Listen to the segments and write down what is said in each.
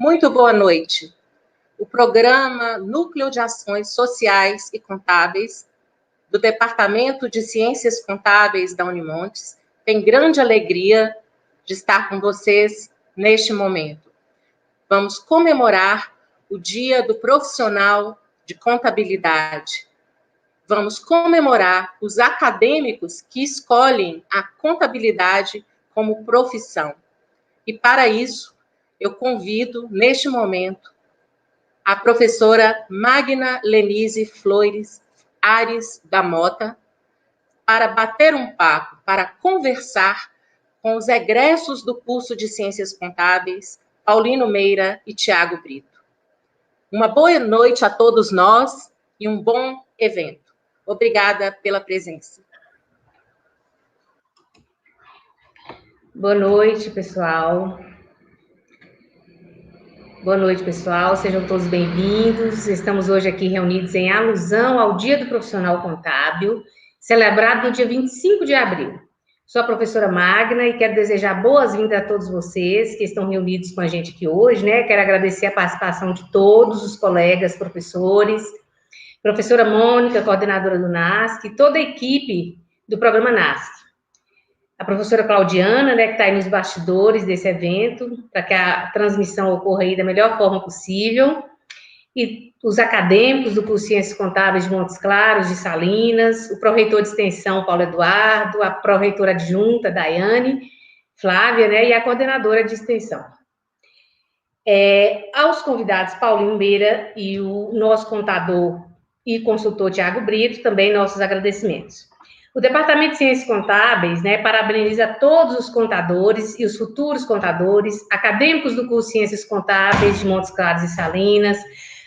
Muito boa noite. O programa Núcleo de Ações Sociais e Contábeis do Departamento de Ciências Contábeis da Unimontes tem grande alegria de estar com vocês neste momento. Vamos comemorar o Dia do Profissional de Contabilidade. Vamos comemorar os acadêmicos que escolhem a contabilidade como profissão. E para isso, eu convido, neste momento, a professora Magna Lenise Flores Ares da Mota para bater um papo, para conversar com os egressos do curso de Ciências Contábeis, Paulino Meira e Tiago Brito. Uma boa noite a todos nós e um bom evento. Obrigada pela presença. Boa noite, pessoal. Boa noite, pessoal. Sejam todos bem-vindos. Estamos hoje aqui reunidos em alusão ao Dia do Profissional Contábil, celebrado no dia 25 de abril. Sou a professora Magna e quero desejar boas-vindas a todos vocês que estão reunidos com a gente aqui hoje, né? Quero agradecer a participação de todos os colegas, professores, professora Mônica, coordenadora do NASC, e toda a equipe do programa NASC. A professora Claudiana, né, que está aí nos bastidores desse evento, para que a transmissão ocorra aí da melhor forma possível, e os acadêmicos do curso de Ciências Contábeis de Montes Claros, de Salinas, o pró-reitor de extensão, Paulo Eduardo, a pró-reitora adjunta, Daiane, Flávia, né, e a coordenadora de extensão. Aos convidados, Paulinho Meira e o nosso contador e consultor, Tiago Brito, também nossos agradecimentos. O Departamento de Ciências Contábeis, né, parabeniza todos os contadores e os futuros contadores, acadêmicos do curso de Ciências Contábeis de Montes Claros e Salinas.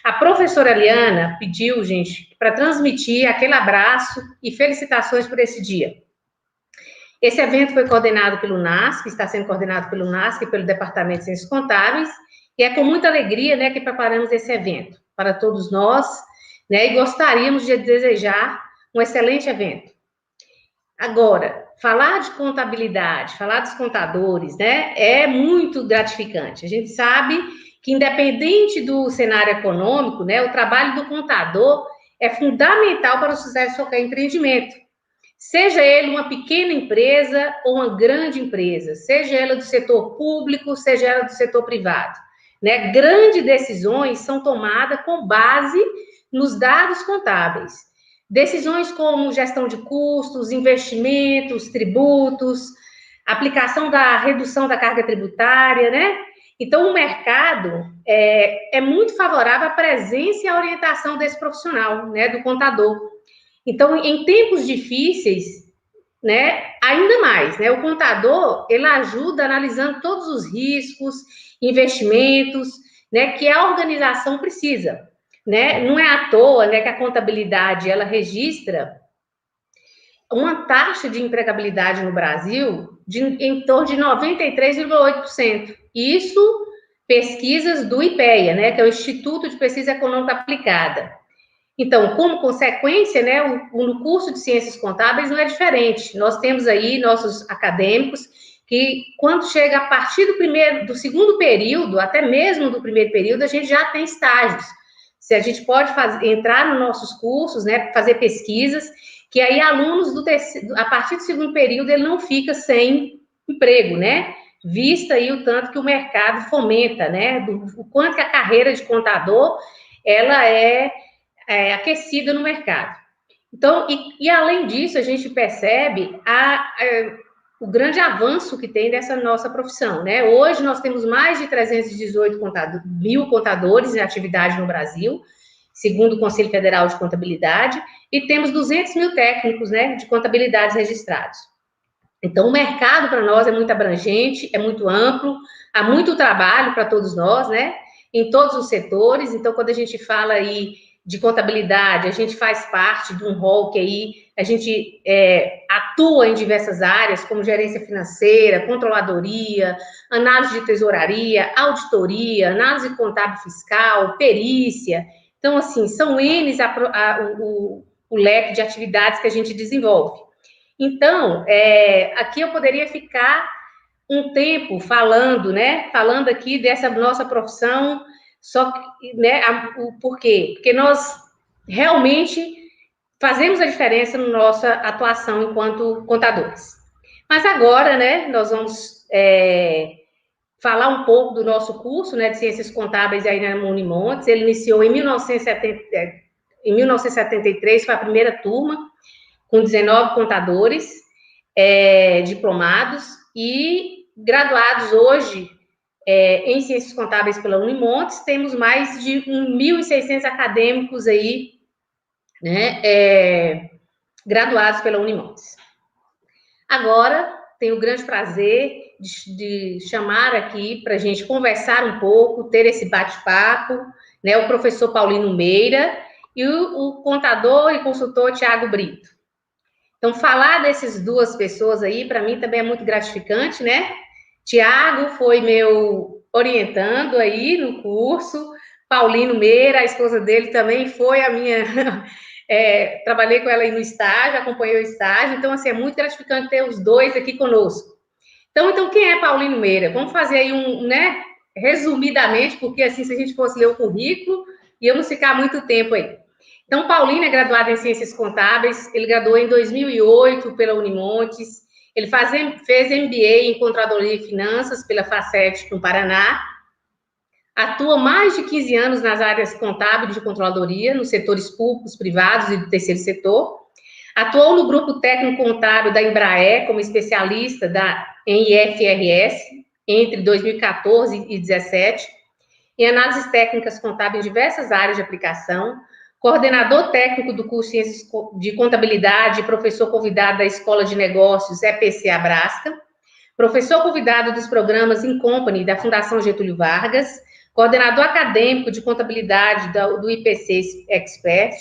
A professora Eliana pediu, gente, para transmitir aquele abraço e felicitações por esse dia. Esse evento foi coordenado pelo NASC, está sendo coordenado pelo NASC e pelo Departamento de Ciências Contábeis, e é com muita alegria, né, que preparamos esse evento para todos nós, né, e gostaríamos de desejar um excelente evento. Agora, falar de contabilidade, falar dos contadores, né, é muito gratificante. A gente sabe que, independente do cenário econômico, né, o trabalho do contador é fundamental para o sucesso de qualquer empreendimento. Seja ele uma pequena empresa ou uma grande empresa, seja ela do setor público, seja ela do setor privado, né, grandes decisões são tomadas com base nos dados contábeis. Decisões como gestão de custos, investimentos, tributos, aplicação da redução da carga tributária, né? Então, o mercado é muito favorável à presença e à orientação desse profissional, né, do contador. Então, em tempos difíceis, né, ainda mais, né, o contador, ele ajuda analisando todos os riscos, investimentos, né, que a organização precisa. Né? Não é à toa, né, que a contabilidade ela registra uma taxa de empregabilidade no Brasil em torno de 93,8%. Isso pesquisas do IPEA, né, que é o Instituto de Pesquisa Econômica Aplicada. Então, como consequência, né, no curso de Ciências Contábeis não é diferente. Nós temos aí nossos acadêmicos que, quando chega a partir do segundo período, até mesmo do primeiro período, a gente já tem estágios. Se a gente pode entrar nos nossos cursos, né, fazer pesquisas, que aí alunos a partir do segundo período, ele não fica sem emprego, né? Vista aí o tanto que o mercado fomenta, né? O quanto que a carreira de contador, ela é aquecida no mercado. Então, e além disso, a gente percebe o grande avanço que tem dessa nossa profissão, né? Hoje nós temos mais de 318 mil contadores em atividade no Brasil, segundo o Conselho Federal de Contabilidade, e temos 200 mil técnicos, né, de contabilidade registrados. Então, o mercado para nós é muito abrangente, é muito amplo, há muito trabalho para todos nós, né, em todos os setores. Então, quando a gente fala aí de contabilidade, a gente faz parte de um rol que aí a gente atua em diversas áreas, como gerência financeira, controladoria, análise de tesouraria, auditoria, análise contábil fiscal, perícia. Então, assim, são N o leque de atividades que a gente desenvolve. Então, aqui eu poderia ficar um tempo falando, né? Falando aqui dessa nossa profissão, só que, né? O porquê? Porque nós realmente fazemos a diferença na nossa atuação enquanto contadores. Mas agora, né? Nós vamos falar um pouco do nosso curso, né? De Ciências Contábeis aí na Unimontes. Ele iniciou em 1973, foi a primeira turma, com 19 contadores diplomados e graduados hoje em Ciências Contábeis pela Unimontes. Temos mais de 1.600 acadêmicos aí, né, graduados pela Unimontes. Agora, tenho o grande prazer de chamar aqui para a gente conversar um pouco, ter esse bate-papo, né, o professor Paulino Meira e o contador e consultor Tiago Brito. Então, falar dessas duas pessoas aí, para mim, também é muito gratificante, né? Tiago foi meu orientando aí no curso, Paulino Meira, a esposa dele, também foi a minha... trabalhei com ela aí no estágio, acompanhei o estágio, então, assim, é muito gratificante ter os dois aqui conosco. Então quem é Paulino Meira? Vamos fazer aí né, resumidamente, porque, assim, se a gente fosse ler o currículo, íamos ficar muito tempo aí. Então, Paulino é graduado em Ciências Contábeis, ele graduou em 2008 pela Unimontes, ele fez MBA em Controladoria e Finanças pela Facet no Paraná, atua mais de 15 anos nas áreas contábil e de controladoria, nos setores públicos, privados e do terceiro setor, atuou no grupo técnico contábil da Embraer como especialista em IFRS entre 2014 e 2017, em análises técnicas contábeis em diversas áreas de aplicação, coordenador técnico do curso de Ciências de Contabilidade, professor convidado da Escola de Negócios EPC Abrasca, professor convidado dos programas In Company da Fundação Getúlio Vargas, coordenador acadêmico de contabilidade do IPC Expert,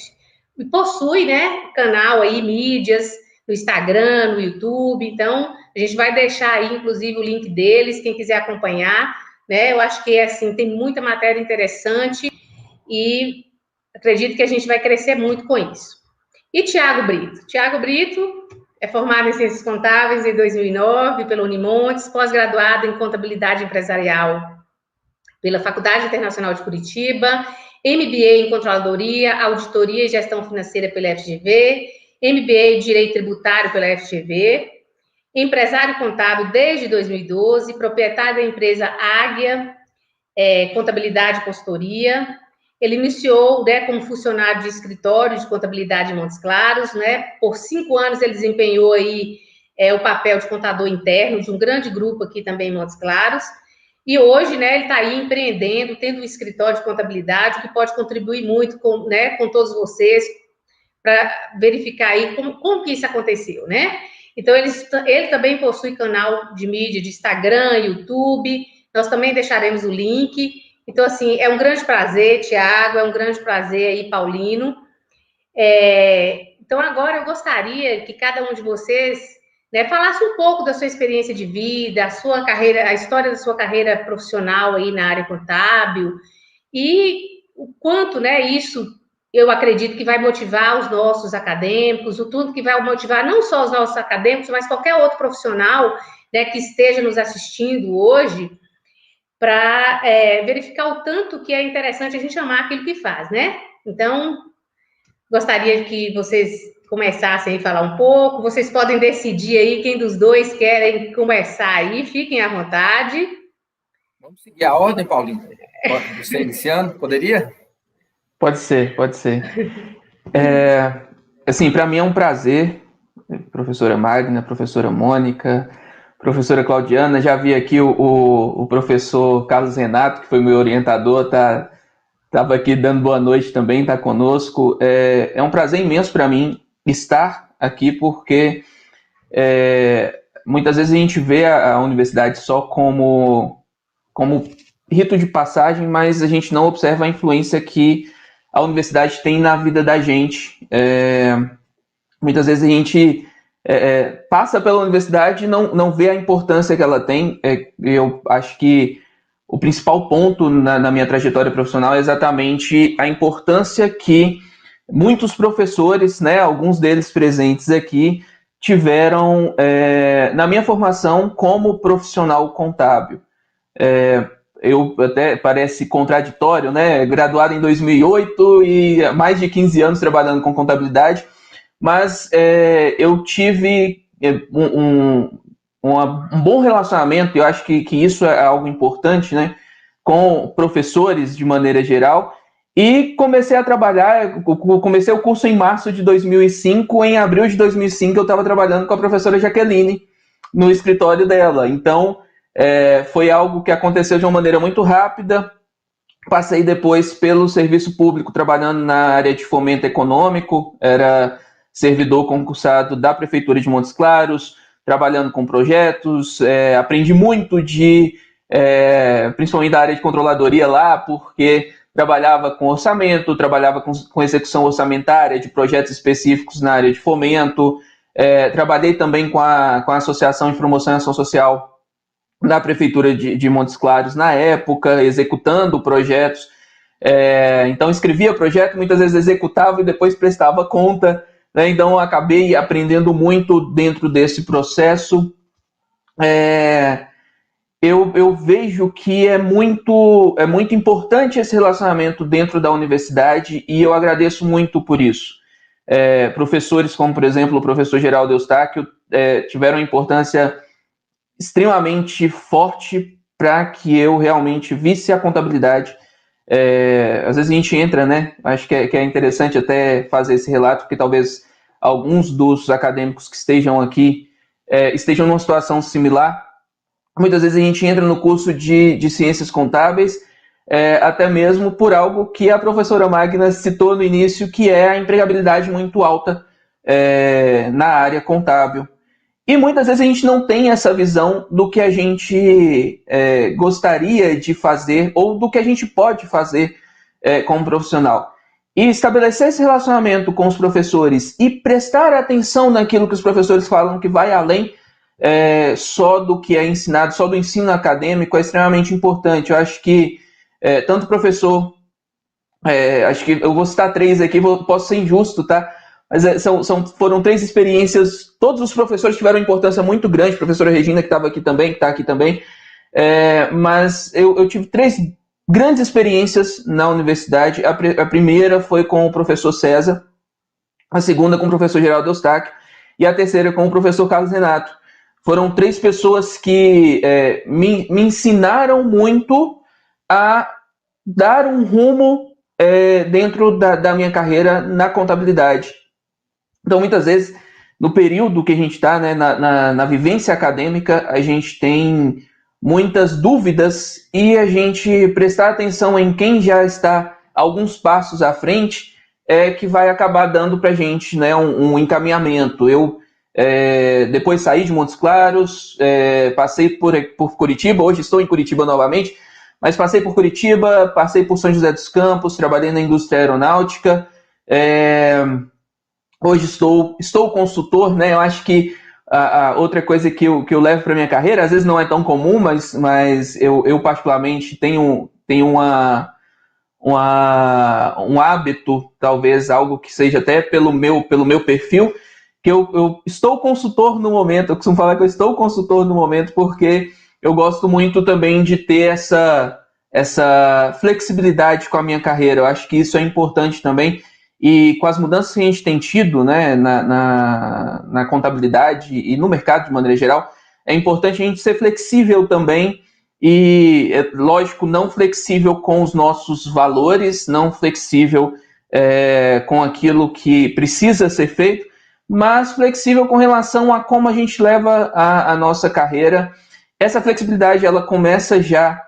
e possui, né, canal aí, mídias, no Instagram, no YouTube. Então, a gente vai deixar aí, inclusive, o link deles, quem quiser acompanhar, né? Eu acho que, assim, tem muita matéria interessante e acredito que a gente vai crescer muito com isso. E Tiago Brito? Tiago Brito é formado em Ciências Contábeis em 2009 pela Unimontes, pós-graduado em Contabilidade Empresarial pela Faculdade Internacional de Curitiba, MBA em Controladoria, Auditoria e Gestão Financeira pela FGV, MBA em Direito Tributário pela FGV, empresário contábil desde 2012, proprietário da empresa Águia Contabilidade e Consultoria. Ele iniciou, né, como funcionário de escritório de contabilidade em Montes Claros, né? Por 5 anos ele desempenhou aí o papel de contador interno de um grande grupo aqui também em Montes Claros. E hoje, né, ele está aí empreendendo, tendo um escritório de contabilidade que pode contribuir muito com, né, com todos vocês para verificar aí como que isso aconteceu, né? Então, ele também possui canal de mídia de Instagram, YouTube, nós também deixaremos o link. Então, assim, é um grande prazer, Tiago, é um grande prazer aí, Paulino. Então, agora eu gostaria que cada um de vocês, né, falasse um pouco da sua experiência de vida, a sua carreira, a história da sua carreira profissional aí na área contábil e o quanto, né, isso eu acredito que vai motivar os nossos acadêmicos, o tudo que vai motivar não só os nossos acadêmicos, mas qualquer outro profissional, né, que esteja nos assistindo hoje, para verificar o tanto que é interessante a gente amar aquilo que faz, né? Então, gostaria que vocês começassem a falar um pouco, vocês podem decidir aí quem dos dois querem começar aí, fiquem à vontade. Vamos seguir a ordem, Paulinho? Você iniciando, poderia? Pode ser. Assim, para mim é um prazer, professora Magna, professora Mônica, professora Claudiana, já vi aqui o professor Carlos Renato, que foi meu orientador, estava aqui dando boa noite também, está conosco. É um prazer imenso para mim estar aqui, porque muitas vezes a gente vê a universidade só como rito de passagem, mas a gente não observa a influência que a universidade tem na vida da gente. Muitas vezes a gente passa pela universidade e não vê a importância que ela tem. Eu acho que o principal ponto na minha trajetória profissional é exatamente a importância que muitos professores, né, alguns deles presentes aqui, tiveram na minha formação como profissional contábil. Eu até parece contraditório, né? Graduado em 2008 e mais de 15 anos trabalhando com contabilidade, mas eu tive um bom relacionamento, eu acho que isso é algo importante, né? Com professores de maneira geral, e comecei a trabalhar, comecei o curso em março de 2005, em abril de 2005 eu estava trabalhando com a professora Jaqueline no escritório dela, então foi algo que aconteceu de uma maneira muito rápida. Passei depois pelo serviço público, trabalhando na área de fomento econômico, era servidor concursado da Prefeitura de Montes Claros, trabalhando com projetos, aprendi muito principalmente da área de controladoria lá, porque trabalhava com orçamento, trabalhava com execução orçamentária de projetos específicos na área de fomento, trabalhei também com a Associação de Promoção e Ação Social da Prefeitura de Montes Claros na época, executando projetos. Então, escrevia projeto, muitas vezes executava e depois prestava conta, né? Então, acabei aprendendo muito dentro desse processo. Eu vejo que é muito importante esse relacionamento dentro da universidade e eu agradeço muito por isso. Professores como, por exemplo, o professor Geraldo Eustáquio tiveram importância extremamente forte para que eu realmente visse a contabilidade. Às vezes a gente entra, né? Acho que é interessante até fazer esse relato, porque talvez alguns dos acadêmicos que estejam aqui estejam numa situação similar. Muitas vezes a gente entra no curso de ciências contábeis, até mesmo por algo que a professora Magna citou no início, que é a empregabilidade muito alta na área contábil. E muitas vezes a gente não tem essa visão do que a gente gostaria de fazer ou do que a gente pode fazer como profissional. E estabelecer esse relacionamento com os professores e prestar atenção naquilo que os professores falam, que vai além só do que é ensinado, só do ensino acadêmico, é extremamente importante. Eu acho que tanto professor, acho que eu vou citar 3 aqui, posso ser injusto, tá? Mas foram 3 experiências, todos os professores tiveram importância muito grande, a professora Regina, que estava aqui também, que está aqui também, mas eu tive 3 grandes experiências na universidade. A primeira foi com o professor César, a segunda com o professor Geraldo Eustáquio, e a terceira com o professor Carlos Renato. Foram 3 pessoas que me ensinaram muito a dar um rumo dentro da minha carreira na contabilidade. Então, muitas vezes, no período que a gente está, né, na vivência acadêmica, a gente tem muitas dúvidas e a gente prestar atenção em quem já está alguns passos à frente que vai acabar dando para a gente, né, um encaminhamento. Eu depois saí de Montes Claros, passei por Curitiba, hoje estou em Curitiba novamente, mas passei por Curitiba, passei por São José dos Campos, trabalhei na indústria aeronáutica. Hoje estou consultor, né? Eu acho que a outra coisa que eu levo para minha carreira, às vezes não é tão comum, mas eu particularmente tenho um hábito, talvez algo que seja até pelo meu perfil, que eu estou consultor no momento. Eu costumo falar que eu estou consultor no momento porque eu gosto muito também de ter essa flexibilidade com a minha carreira. Eu acho que isso é importante também. E com as mudanças que a gente tem tido, né, na contabilidade e no mercado de maneira geral, é importante a gente ser flexível também e, lógico, não flexível com os nossos valores, não flexível com aquilo que precisa ser feito, mas flexível com relação a como a gente leva a nossa carreira. Essa flexibilidade ela começa já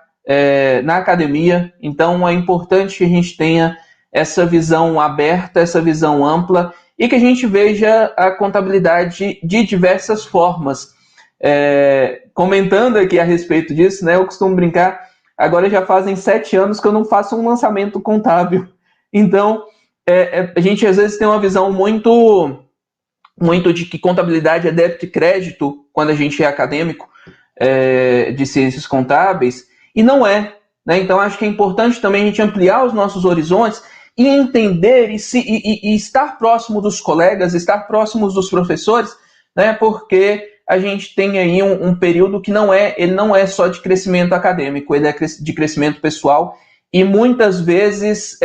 na academia, então é importante que a gente tenha essa visão aberta, essa visão ampla, e que a gente veja a contabilidade de diversas formas. Comentando aqui a respeito disso, né, eu costumo brincar, agora já fazem 7 anos que eu não faço um lançamento contábil. Então, a gente às vezes tem uma visão muito de que contabilidade é débito e crédito, quando a gente é acadêmico de ciências contábeis, e não é. Né? Então, acho que é importante também a gente ampliar os nossos horizontes e entender e estar próximo dos colegas, estar próximos dos professores, né? Porque a gente tem aí um período que ele não é só de crescimento acadêmico, ele é de crescimento pessoal, e muitas vezes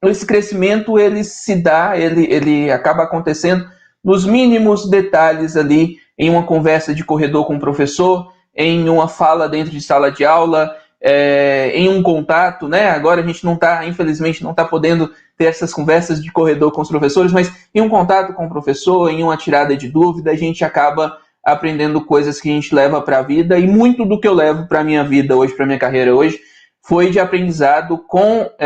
esse crescimento ele acaba acontecendo nos mínimos detalhes ali, em uma conversa de corredor com o professor, em uma fala dentro de sala de aula, em um contato, né? Agora a gente infelizmente não está podendo ter essas conversas de corredor com os professores, mas em um contato com o professor, em uma tirada de dúvida, a gente acaba aprendendo coisas que a gente leva para a vida, e muito do que eu levo para a minha vida hoje, para a minha carreira hoje, foi de aprendizado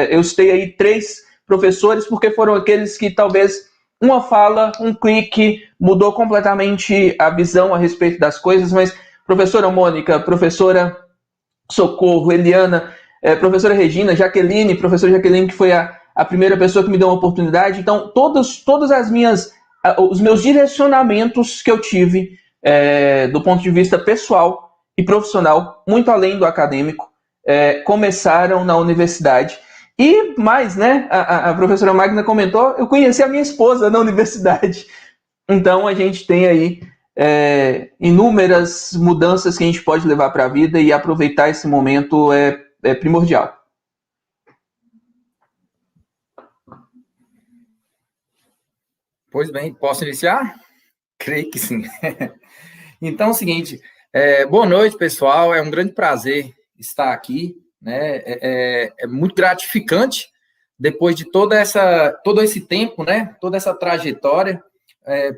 eu citei aí 3 professores, porque foram aqueles que talvez uma fala, um clique, mudou completamente a visão a respeito das coisas, mas professora Mônica, professora Socorro, Eliana, professora Regina, Jaqueline, professora Jaqueline, que foi a primeira pessoa que me deu uma oportunidade. Então, todos os meus direcionamentos que eu tive do ponto de vista pessoal e profissional, muito além do acadêmico, começaram na universidade. E mais, né, a professora Magna comentou, eu conheci a minha esposa na universidade. Então, a gente tem aí inúmeras mudanças que a gente pode levar para a vida, e aproveitar esse momento é primordial. Pois bem, posso iniciar? Creio que sim. Então, é o seguinte, boa noite, pessoal, é um grande prazer estar aqui, né? É muito gratificante, depois de todo esse tempo, né? Toda essa trajetória,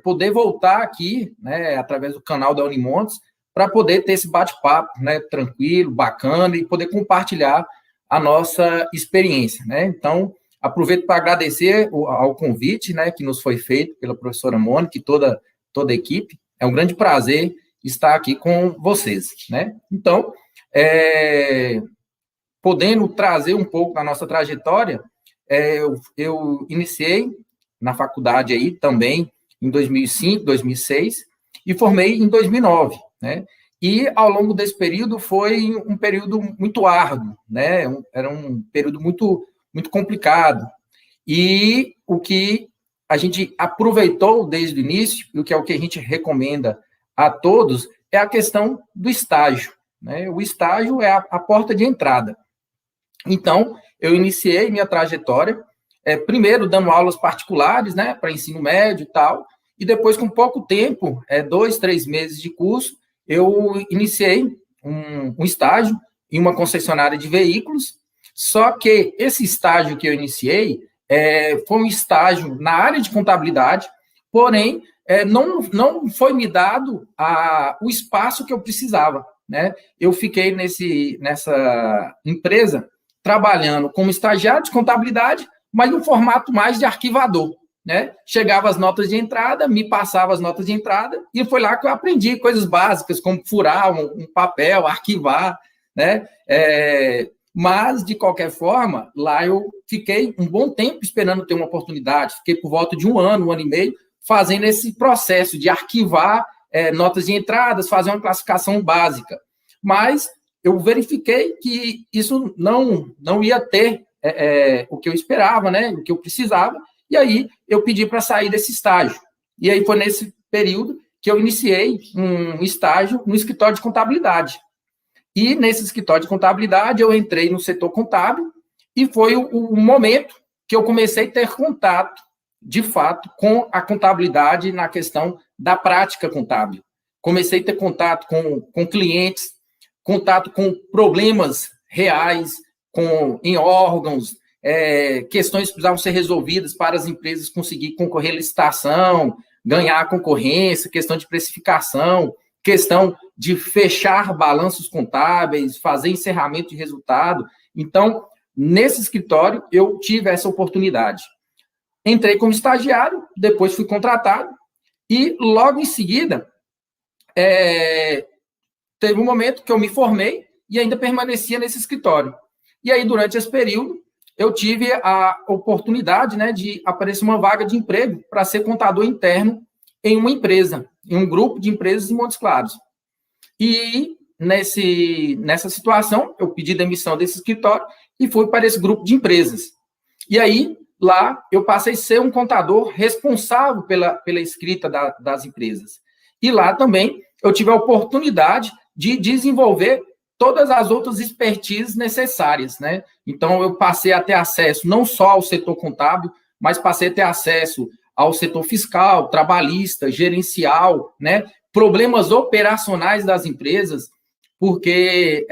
poder voltar aqui, né? Através do canal da Unimontes, para poder ter esse bate-papo, né? Tranquilo, bacana, e poder compartilhar a nossa experiência, né? Então, aproveito para agradecer ao convite, né, que nos foi feito pela professora Mônica e toda a equipe. É um grande prazer estar aqui com vocês, né? Então, podendo trazer um pouco da nossa trajetória, eu iniciei na faculdade aí também em 2005, 2006 e formei em 2009, né? E ao longo desse período foi um período muito árduo, né? Era um período muito complicado. E o que a gente aproveitou desde o início, e o que é o que a gente recomenda a todos, é a questão do estágio, né? O estágio é a porta de entrada. Então, eu iniciei minha trajetória, primeiro dando aulas particulares, né, para ensino médio e tal, e depois, com pouco tempo, 2, 3 meses de curso, eu iniciei um estágio em uma concessionária de veículos. Só que esse estágio que eu iniciei foi um estágio na área de contabilidade, porém, não foi me dado o espaço que eu precisava, né? Eu fiquei nessa empresa trabalhando como estagiário de contabilidade, mas no formato mais de arquivador, né? Chegava as notas de entrada, me passava as notas de entrada, e foi lá que eu aprendi coisas básicas, como furar um papel, arquivar, né? Mas, de qualquer forma, lá eu fiquei um bom tempo esperando ter uma oportunidade. Fiquei por volta de um ano e meio, fazendo esse processo de arquivar notas de entradas, fazer uma classificação básica. Mas eu verifiquei que isso não ia ter o que eu esperava, né? O que eu precisava, e aí eu pedi para sair desse estágio. E aí foi nesse período que eu iniciei um estágio no escritório de contabilidade. E nesse escritório de contabilidade, eu entrei no setor contábil, e foi o momento que eu comecei a ter contato, de fato, com a contabilidade na questão da prática contábil. Comecei a ter contato com clientes, contato com problemas reais, em órgãos, questões que precisavam ser resolvidas para as empresas conseguirem concorrer à licitação, ganhar a concorrência, questão de precificação, questão de fechar balanços contábeis, fazer encerramento de resultado. Então, nesse escritório, eu tive essa oportunidade. Entrei como estagiário, depois fui contratado, e logo em seguida, teve um momento que eu me formei e ainda permanecia nesse escritório. E aí, durante esse período, eu tive a oportunidade, né, de aparecer uma vaga de emprego para ser contador interno em uma empresa, em um grupo de empresas em Montes Claros. E nessa situação, eu pedi demissão desse escritório e fui para esse grupo de empresas. E aí, lá, eu passei a ser um contador responsável pela escrita das empresas. E lá também eu tive a oportunidade de desenvolver todas as outras expertises necessárias, né? Então, eu passei a ter acesso não só ao setor contábil, mas passei a ter acesso ao setor fiscal, trabalhista, gerencial, né? Problemas operacionais das empresas, porque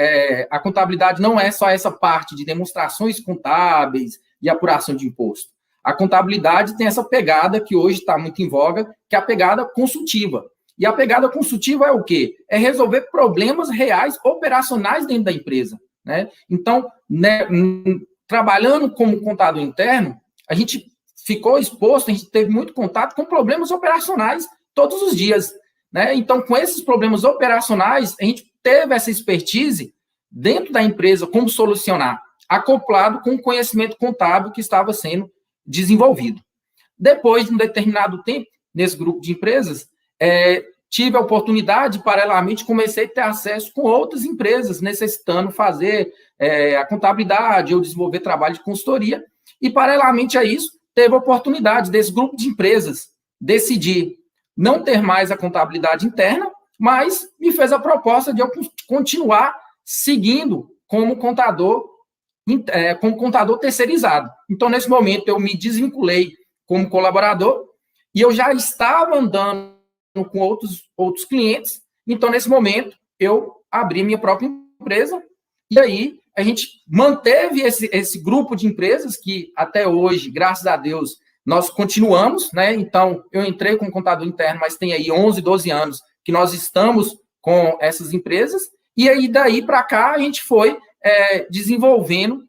a contabilidade não é só essa parte de demonstrações contábeis e apuração de imposto. A contabilidade tem essa pegada que hoje está muito em voga, que é a pegada consultiva. E a pegada consultiva é o quê? É resolver problemas reais, operacionais dentro da empresa, né? Então, né, trabalhando como contador interno, a gente ficou exposto, a gente teve muito contato com problemas operacionais todos os dias, né? Então, com esses problemas operacionais, a gente teve essa expertise dentro da empresa, como solucionar, acoplado com o conhecimento contábil que estava sendo desenvolvido. Depois de um determinado tempo, nesse grupo de empresas, tive a oportunidade, paralelamente, comecei a ter acesso com outras empresas necessitando fazer a contabilidade ou desenvolver trabalho de consultoria, e, paralelamente a isso, teve a oportunidade desse grupo de empresas decidir não ter mais a contabilidade interna, mas me fez a proposta de eu continuar seguindo como contador terceirizado. Então, nesse momento, eu me desvinculei como colaborador e eu já estava andando com outros clientes. Então, nesse momento, eu abri minha própria empresa e aí a gente manteve esse grupo de empresas que até hoje, graças a Deus, nós continuamos, né? Então, eu entrei como contador interno, mas tem aí 11, 12 anos que nós estamos com essas empresas, e aí daí para cá a gente foi desenvolvendo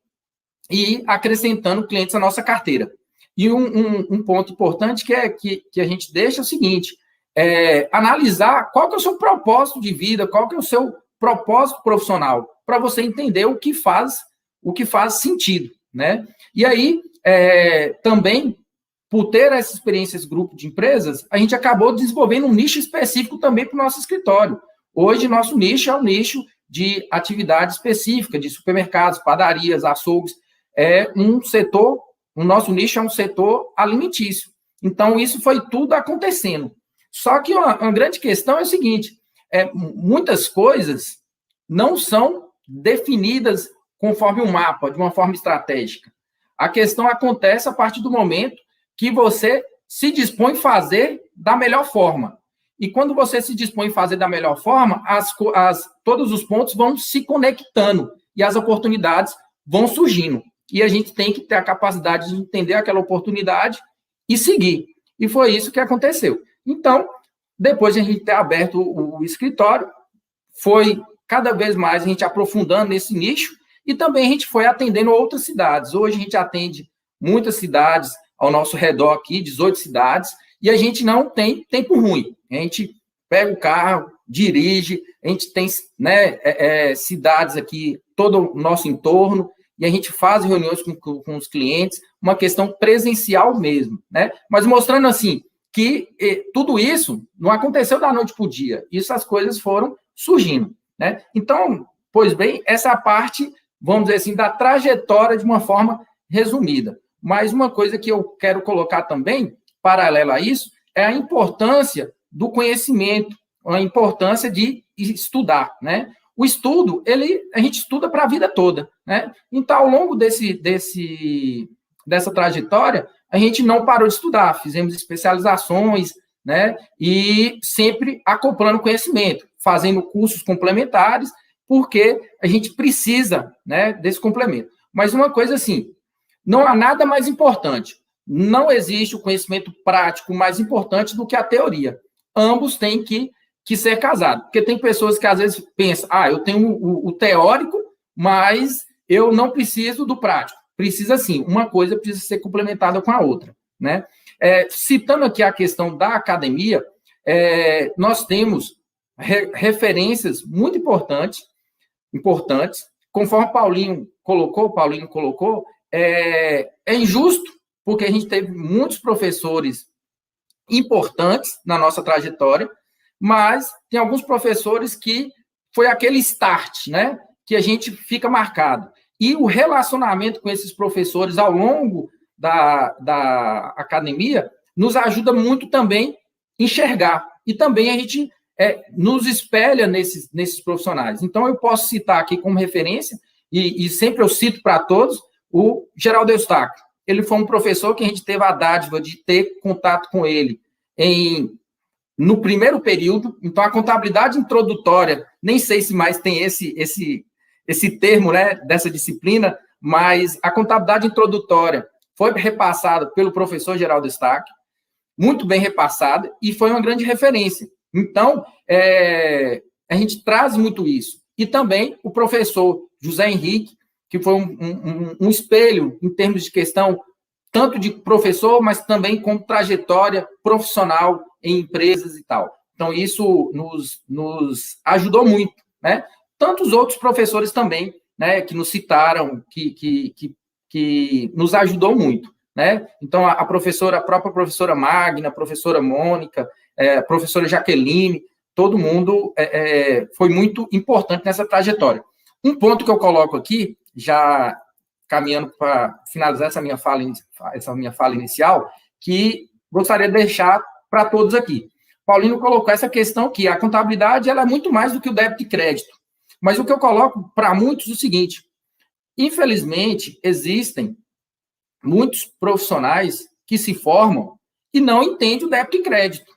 e acrescentando clientes à nossa carteira. E um ponto importante que a gente deixa é o seguinte, analisar qual que é o seu propósito de vida, qual que é o seu propósito profissional, para você entender o que faz sentido, né? E aí, também, por ter essa experiência, esse grupo de empresas, a gente acabou desenvolvendo um nicho específico também para o nosso escritório. Hoje, nosso nicho é um nicho de atividade específica, de supermercados, padarias, açougues. O nosso nicho é um setor alimentício. Então, isso foi tudo acontecendo. Só que uma grande questão é o seguinte, muitas coisas não são definidas conforme um mapa, de uma forma estratégica. A questão acontece a partir do momento que você se dispõe a fazer da melhor forma. E quando você se dispõe a fazer da melhor forma, todos os pontos vão se conectando e as oportunidades vão surgindo. E a gente tem que ter a capacidade de entender aquela oportunidade e seguir. E foi isso que aconteceu. Então, depois de a gente ter aberto o escritório, foi cada vez mais a gente aprofundando nesse nicho e também a gente foi atendendo outras cidades. Hoje a gente atende muitas cidades ao nosso redor aqui, 18 cidades, e a gente não tem tempo ruim. A gente pega o carro, dirige, a gente tem cidades aqui, todo o nosso entorno, e a gente faz reuniões com os clientes, uma questão presencial mesmo, né? Mas mostrando assim, que tudo isso não aconteceu da noite para o dia, as coisas foram surgindo, né? Então, pois bem, essa é a parte, vamos dizer assim, da trajetória de uma forma resumida. Mas uma coisa que eu quero colocar também, paralela a isso, é a importância do conhecimento, a importância de estudar, né? O estudo, a gente estuda para a vida toda, né? Então, ao longo dessa trajetória, a gente não parou de estudar, fizemos especializações, né? E sempre acoplando conhecimento, fazendo cursos complementares, porque a gente precisa, né, desse complemento. Mas uma coisa assim, não há nada mais importante. Não existe o conhecimento prático mais importante do que a teoria. Ambos têm que ser casados. Porque tem pessoas que às vezes pensam, eu tenho o teórico, mas eu não preciso do prático. Precisa sim, uma coisa precisa ser complementada com a outra, né? Citando aqui a questão da academia, nós temos referências muito importantes, conforme o Paulinho colocou, é injusto, porque a gente teve muitos professores importantes na nossa trajetória, mas tem alguns professores que foi aquele start, né? Que a gente fica marcado. E o relacionamento com esses professores ao longo da academia nos ajuda muito também a enxergar, e também a gente nos espelha nesses profissionais. Então, eu posso citar aqui como referência, e sempre eu cito para todos, o Geraldo Eustáquio. Ele foi um professor que a gente teve a dádiva de ter contato com ele no primeiro período. Então, a contabilidade introdutória, nem sei se mais tem esse termo, né, dessa disciplina, mas a contabilidade introdutória foi repassada pelo professor Geraldo Eustáquio, muito bem repassada, e foi uma grande referência. Então, a gente traz muito isso. E também o professor José Henrique, que foi um espelho em termos de questão tanto de professor, mas também com trajetória profissional em empresas e tal. Então, isso nos ajudou muito, né? Tantos outros professores também, né, que nos citaram, que nos ajudou muito, né? Então, a própria professora Magna, a professora Mônica, a professora Jaqueline, todo mundo foi muito importante nessa trajetória. Um ponto que eu coloco aqui, já caminhando para finalizar essa minha fala inicial, que gostaria de deixar para todos aqui. Paulino colocou essa questão que a contabilidade ela é muito mais do que o débito e crédito. Mas o que eu coloco para muitos é o seguinte: infelizmente, existem muitos profissionais que se formam e não entendem o débito e crédito.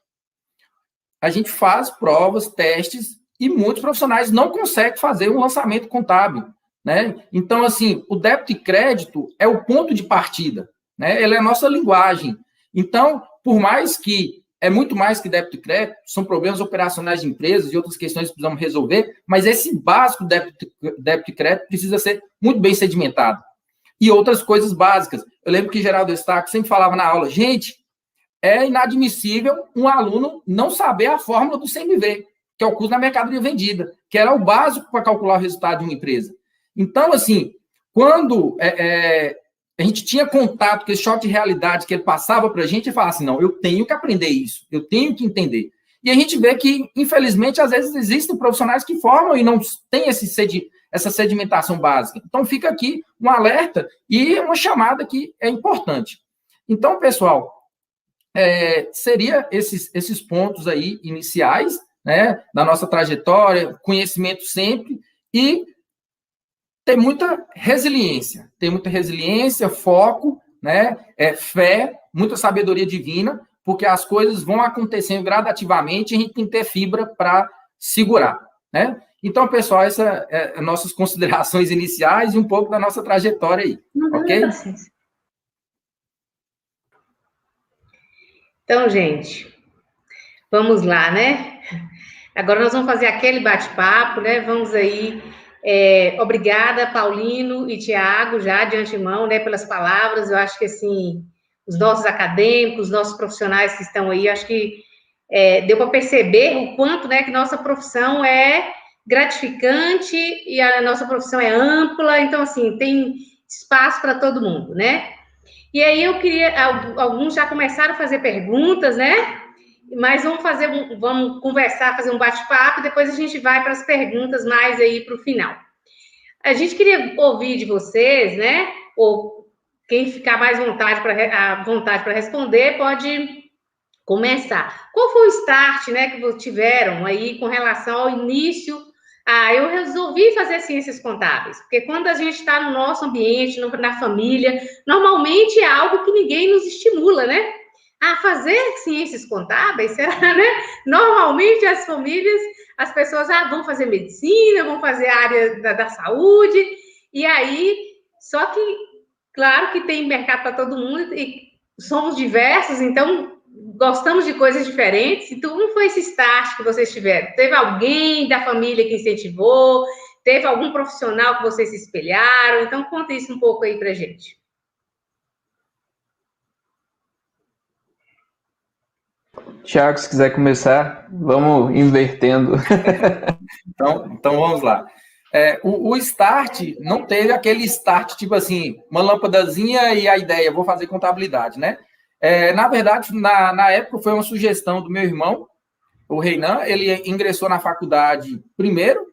A gente faz provas, testes, e muitos profissionais não conseguem fazer um lançamento contábil, né? Então, assim, o débito e crédito é o ponto de partida, né? Ele é a nossa linguagem. Então, por mais que é muito mais que débito e crédito, são problemas operacionais de empresas e outras questões que precisamos resolver, mas esse básico débito e crédito precisa ser muito bem sedimentado. E outras coisas básicas. Eu lembro que Geraldo Eustáquio sempre falava na aula, gente, é inadmissível um aluno não saber a fórmula do CMV, que é o custo da mercadoria vendida, que era o básico para calcular o resultado de uma empresa. Então, assim, quando a gente tinha contato com esse choque de realidade que ele passava para a gente, ele falava assim, não, eu tenho que aprender isso, eu tenho que entender. E a gente vê que, infelizmente, às vezes existem profissionais que formam e não têm essa sedimentação básica. Então, fica aqui um alerta e uma chamada que é importante. Então, pessoal, seria esses pontos aí iniciais, né, da nossa trajetória, conhecimento sempre, e tem muita resiliência, foco, né, fé, muita sabedoria divina, porque as coisas vão acontecendo gradativamente e a gente tem que ter fibra para segurar, né? Então, pessoal, essas são nossas considerações iniciais e um pouco da nossa trajetória aí, ok? Então, gente, vamos lá, né? Agora nós vamos fazer aquele bate-papo, né? Vamos aí. Obrigada, Paulino e Tiago, já de antemão, né, pelas palavras. Eu acho que, assim, os nossos acadêmicos, os nossos profissionais que estão aí, acho que deu para perceber o quanto, né, que nossa profissão é gratificante e a nossa profissão é ampla. Então, assim, tem espaço para todo mundo, né? E aí eu queria, alguns já começaram a fazer perguntas, né? Mas vamos conversar, fazer um bate-papo, depois a gente vai para as perguntas mais aí para o final. A gente queria ouvir de vocês, né? Ou quem ficar mais à vontade para responder, pode começar. Qual foi o start, né, que tiveram aí com relação ao início? Eu resolvi fazer ciências contábeis, porque quando a gente está no nosso ambiente, na família, normalmente é algo que ninguém nos estimula, né? Fazer ciências contábeis, será, né? Normalmente as famílias, as pessoas vão fazer medicina, vão fazer a área da saúde, e aí, só que, claro que tem mercado para todo mundo, e somos diversos, então gostamos de coisas diferentes. Então, como foi esse start que vocês tiveram? Teve alguém da família que incentivou? Teve algum profissional que vocês se espelharam? Então, conta isso um pouco aí pra gente. Tiago, se quiser começar, vamos invertendo. Então vamos lá. O start não teve aquele start, tipo assim, uma lâmpadazinha e a ideia, vou fazer contabilidade, né? Na verdade, na época, foi uma sugestão do meu irmão, o Reinan. Ele ingressou na faculdade primeiro,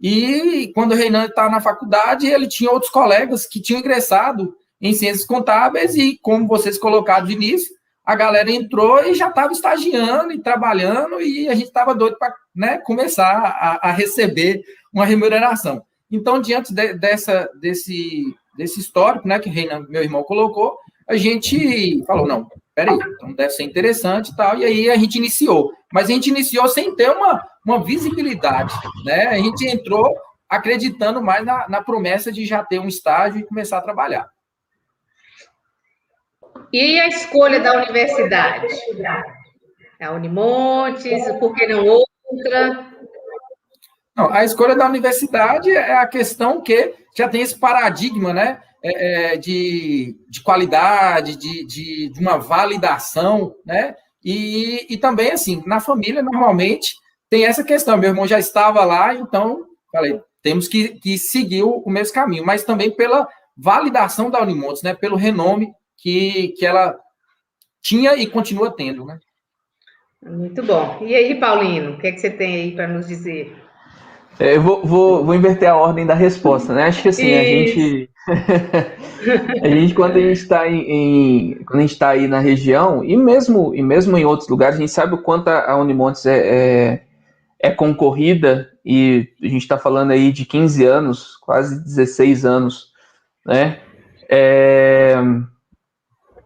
e quando o Reinan estava na faculdade, ele tinha outros colegas que tinham ingressado em ciências contábeis, e como vocês colocaram de início, a galera entrou e já estava estagiando e trabalhando, e a gente estava doido para, né, começar a receber uma remuneração. Então, diante desse histórico, né, que o Reinan, meu irmão, colocou, a gente falou, não, peraí, então deve ser interessante e tal, e aí a gente iniciou. Mas a gente iniciou sem ter uma visibilidade, né? A gente entrou acreditando mais na promessa de já ter um estágio e começar a trabalhar. E a escolha da universidade? A Unimontes, por que não outra? Não, a escolha da universidade é a questão que já tem esse paradigma, né, de qualidade, de uma validação, né, e também, assim, na família, normalmente, tem essa questão. Meu irmão já estava lá, então, falei, temos que seguir o mesmo caminho, mas também pela validação da Unimontes, né, pelo renome que ela tinha e continua tendo, né. Muito bom. E aí, Paulino, o que é que você tem aí para nos dizer? Eu vou inverter a ordem da resposta, né? Acho que assim, a gente quando a gente está quando a gente está aí na região, e mesmo em outros lugares, a gente sabe o quanto a Unimontes é concorrida, e a gente está falando aí de 15 anos, quase 16 anos, né?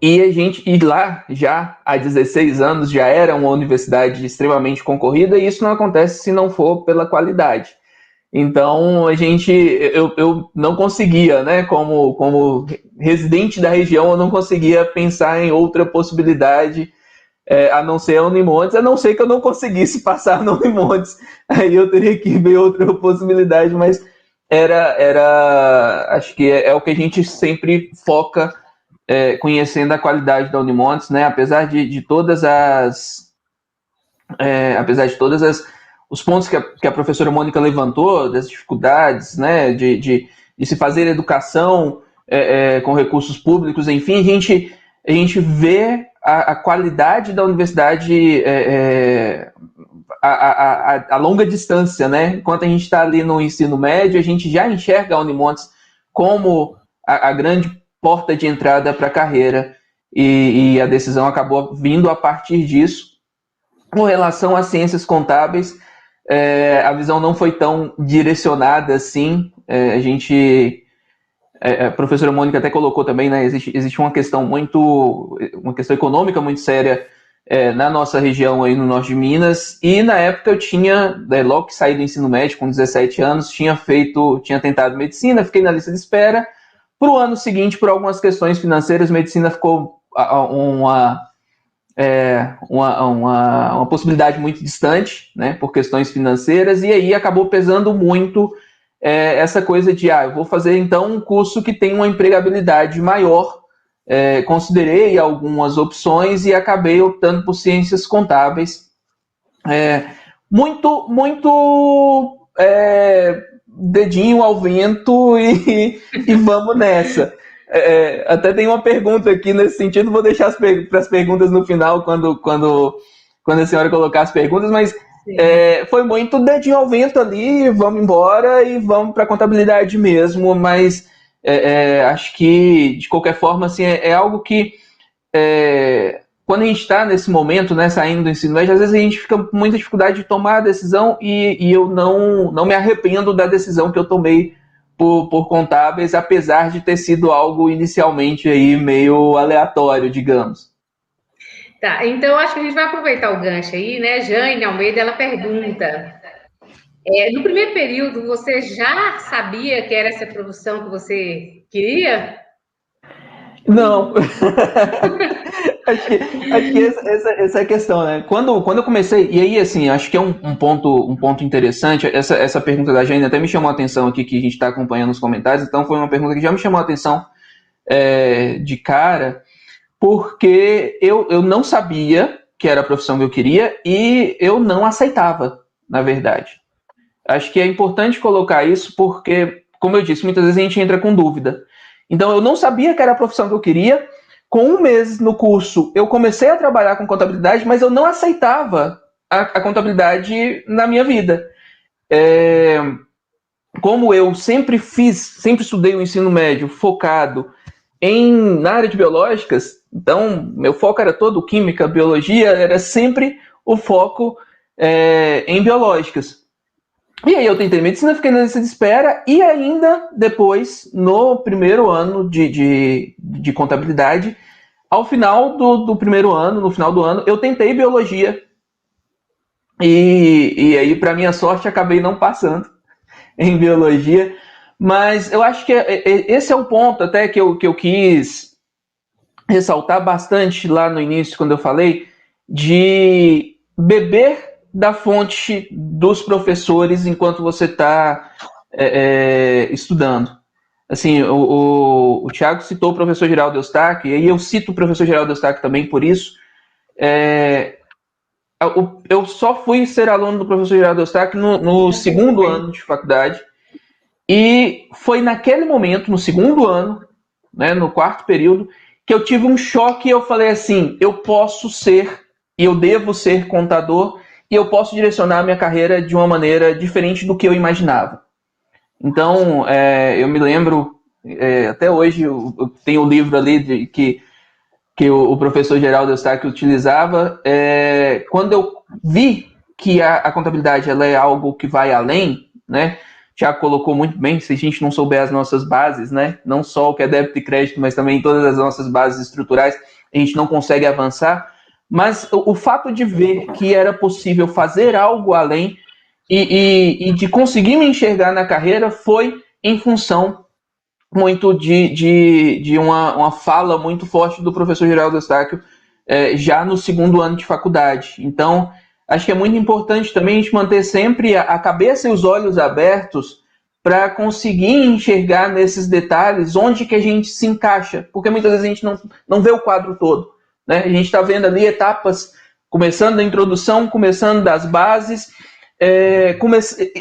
E lá, já há 16 anos, já era uma universidade extremamente concorrida, e isso não acontece se não for pela qualidade. Então, eu não conseguia, né, como residente da região, eu não conseguia pensar em outra possibilidade, a não ser a Unimontes, a não ser que eu não conseguisse passar na Unimontes, aí eu teria que ver outra possibilidade, mas acho que é o que a gente sempre foca, conhecendo a qualidade da Unimontes, né, apesar de todas os pontos que a professora Mônica levantou, das dificuldades, né, de se fazer educação com recursos públicos, enfim, a gente vê a qualidade da universidade a longa distância, né? Enquanto a gente está ali no ensino médio, a gente já enxerga a Unimontes como a grande porta de entrada para a carreira, e a decisão acabou vindo a partir disso. Com relação às ciências contábeis, a visão não foi tão direcionada assim. A professora Mônica até colocou também, né? Existe uma questão econômica muito séria na nossa região aí no norte de Minas, e na época eu tinha, logo que saí do ensino médio com 17 anos, tinha tentado medicina, fiquei na lista de espera. Para o ano seguinte, por algumas questões financeiras, medicina ficou uma possibilidade muito distante, né, por questões financeiras, e aí acabou pesando muito essa coisa de, eu vou fazer então um curso que tem uma empregabilidade maior. Considerei algumas opções e acabei optando por ciências contábeis. Muito dedinho ao vento e vamos nessa. Até tem uma pergunta aqui nesse sentido, vou deixar para as perguntas no final, quando a senhora colocar as perguntas, mas foi muito dedinho ao vento ali, vamos embora e vamos para a contabilidade mesmo, mas acho que, de qualquer forma, assim, é algo que, quando a gente está nesse momento, né, saindo do ensino médio, às vezes a gente fica com muita dificuldade de tomar a decisão, e eu não me arrependo da decisão que eu tomei por contábeis, apesar de ter sido algo inicialmente aí meio aleatório, digamos. Tá, então acho que a gente vai aproveitar o gancho aí, né? Jane Almeida, ela pergunta: no primeiro período, você já sabia que era essa profissão que você queria? Não. acho que essa é a questão, né? Quando eu comecei, e aí, assim, acho que é um ponto interessante, essa pergunta da Jane até me chamou a atenção aqui, que a gente está acompanhando os comentários, então foi uma pergunta que já me chamou a atenção de cara, porque eu não sabia que era a profissão que eu queria e eu não aceitava, na verdade. Acho que é importante colocar isso porque, como eu disse, muitas vezes a gente entra com dúvida. Então, eu não sabia que era a profissão que eu queria. Com 1 mês no curso, eu comecei a trabalhar com contabilidade, mas eu não aceitava a contabilidade na minha vida. Como eu sempre estudei o ensino médio focado na área de biológicas, Então, meu foco era todo química, biologia, era sempre o foco em biológicas. E aí eu tentei medicina, fiquei na lista de espera, e ainda depois, no primeiro ano de contabilidade, ao final do primeiro ano, no final do ano, eu tentei biologia, e aí, para minha sorte, acabei não passando em biologia, mas eu acho que esse é o ponto até que eu quis ressaltar bastante lá no início, quando eu falei, de beber da fonte dos professores enquanto você está estudando. Assim, o Thiago citou o professor Geraldo Eustáquio, e aí eu cito o professor Geraldo Eustáquio também por isso. Eu só fui ser aluno do professor Geraldo Eustáquio no segundo ano de faculdade, e foi naquele momento, no segundo ano, né, no quarto período, que eu tive um choque e eu falei assim, eu posso ser, e eu devo ser contador, e eu posso direcionar a minha carreira de uma maneira diferente do que eu imaginava. Então, eu me lembro, até hoje, eu tenho um livro ali que o professor Geraldo Eustáquio utilizava, quando eu vi que a contabilidade ela é algo que vai além, né? O Thiago colocou muito bem, se a gente não souber as nossas bases, né? Não só o que é débito e crédito, mas também todas as nossas bases estruturais, a gente não consegue avançar. Mas o fato de ver que era possível fazer algo além e de conseguir me enxergar na carreira foi em função muito de uma fala muito forte do professor Geraldo Eustáquio já no segundo ano de faculdade. Então, acho que é muito importante também a gente manter sempre a cabeça e os olhos abertos para conseguir enxergar nesses detalhes onde que a gente se encaixa, porque muitas vezes a gente não vê o quadro todo, né? A gente está vendo ali etapas, começando da introdução, começando das bases,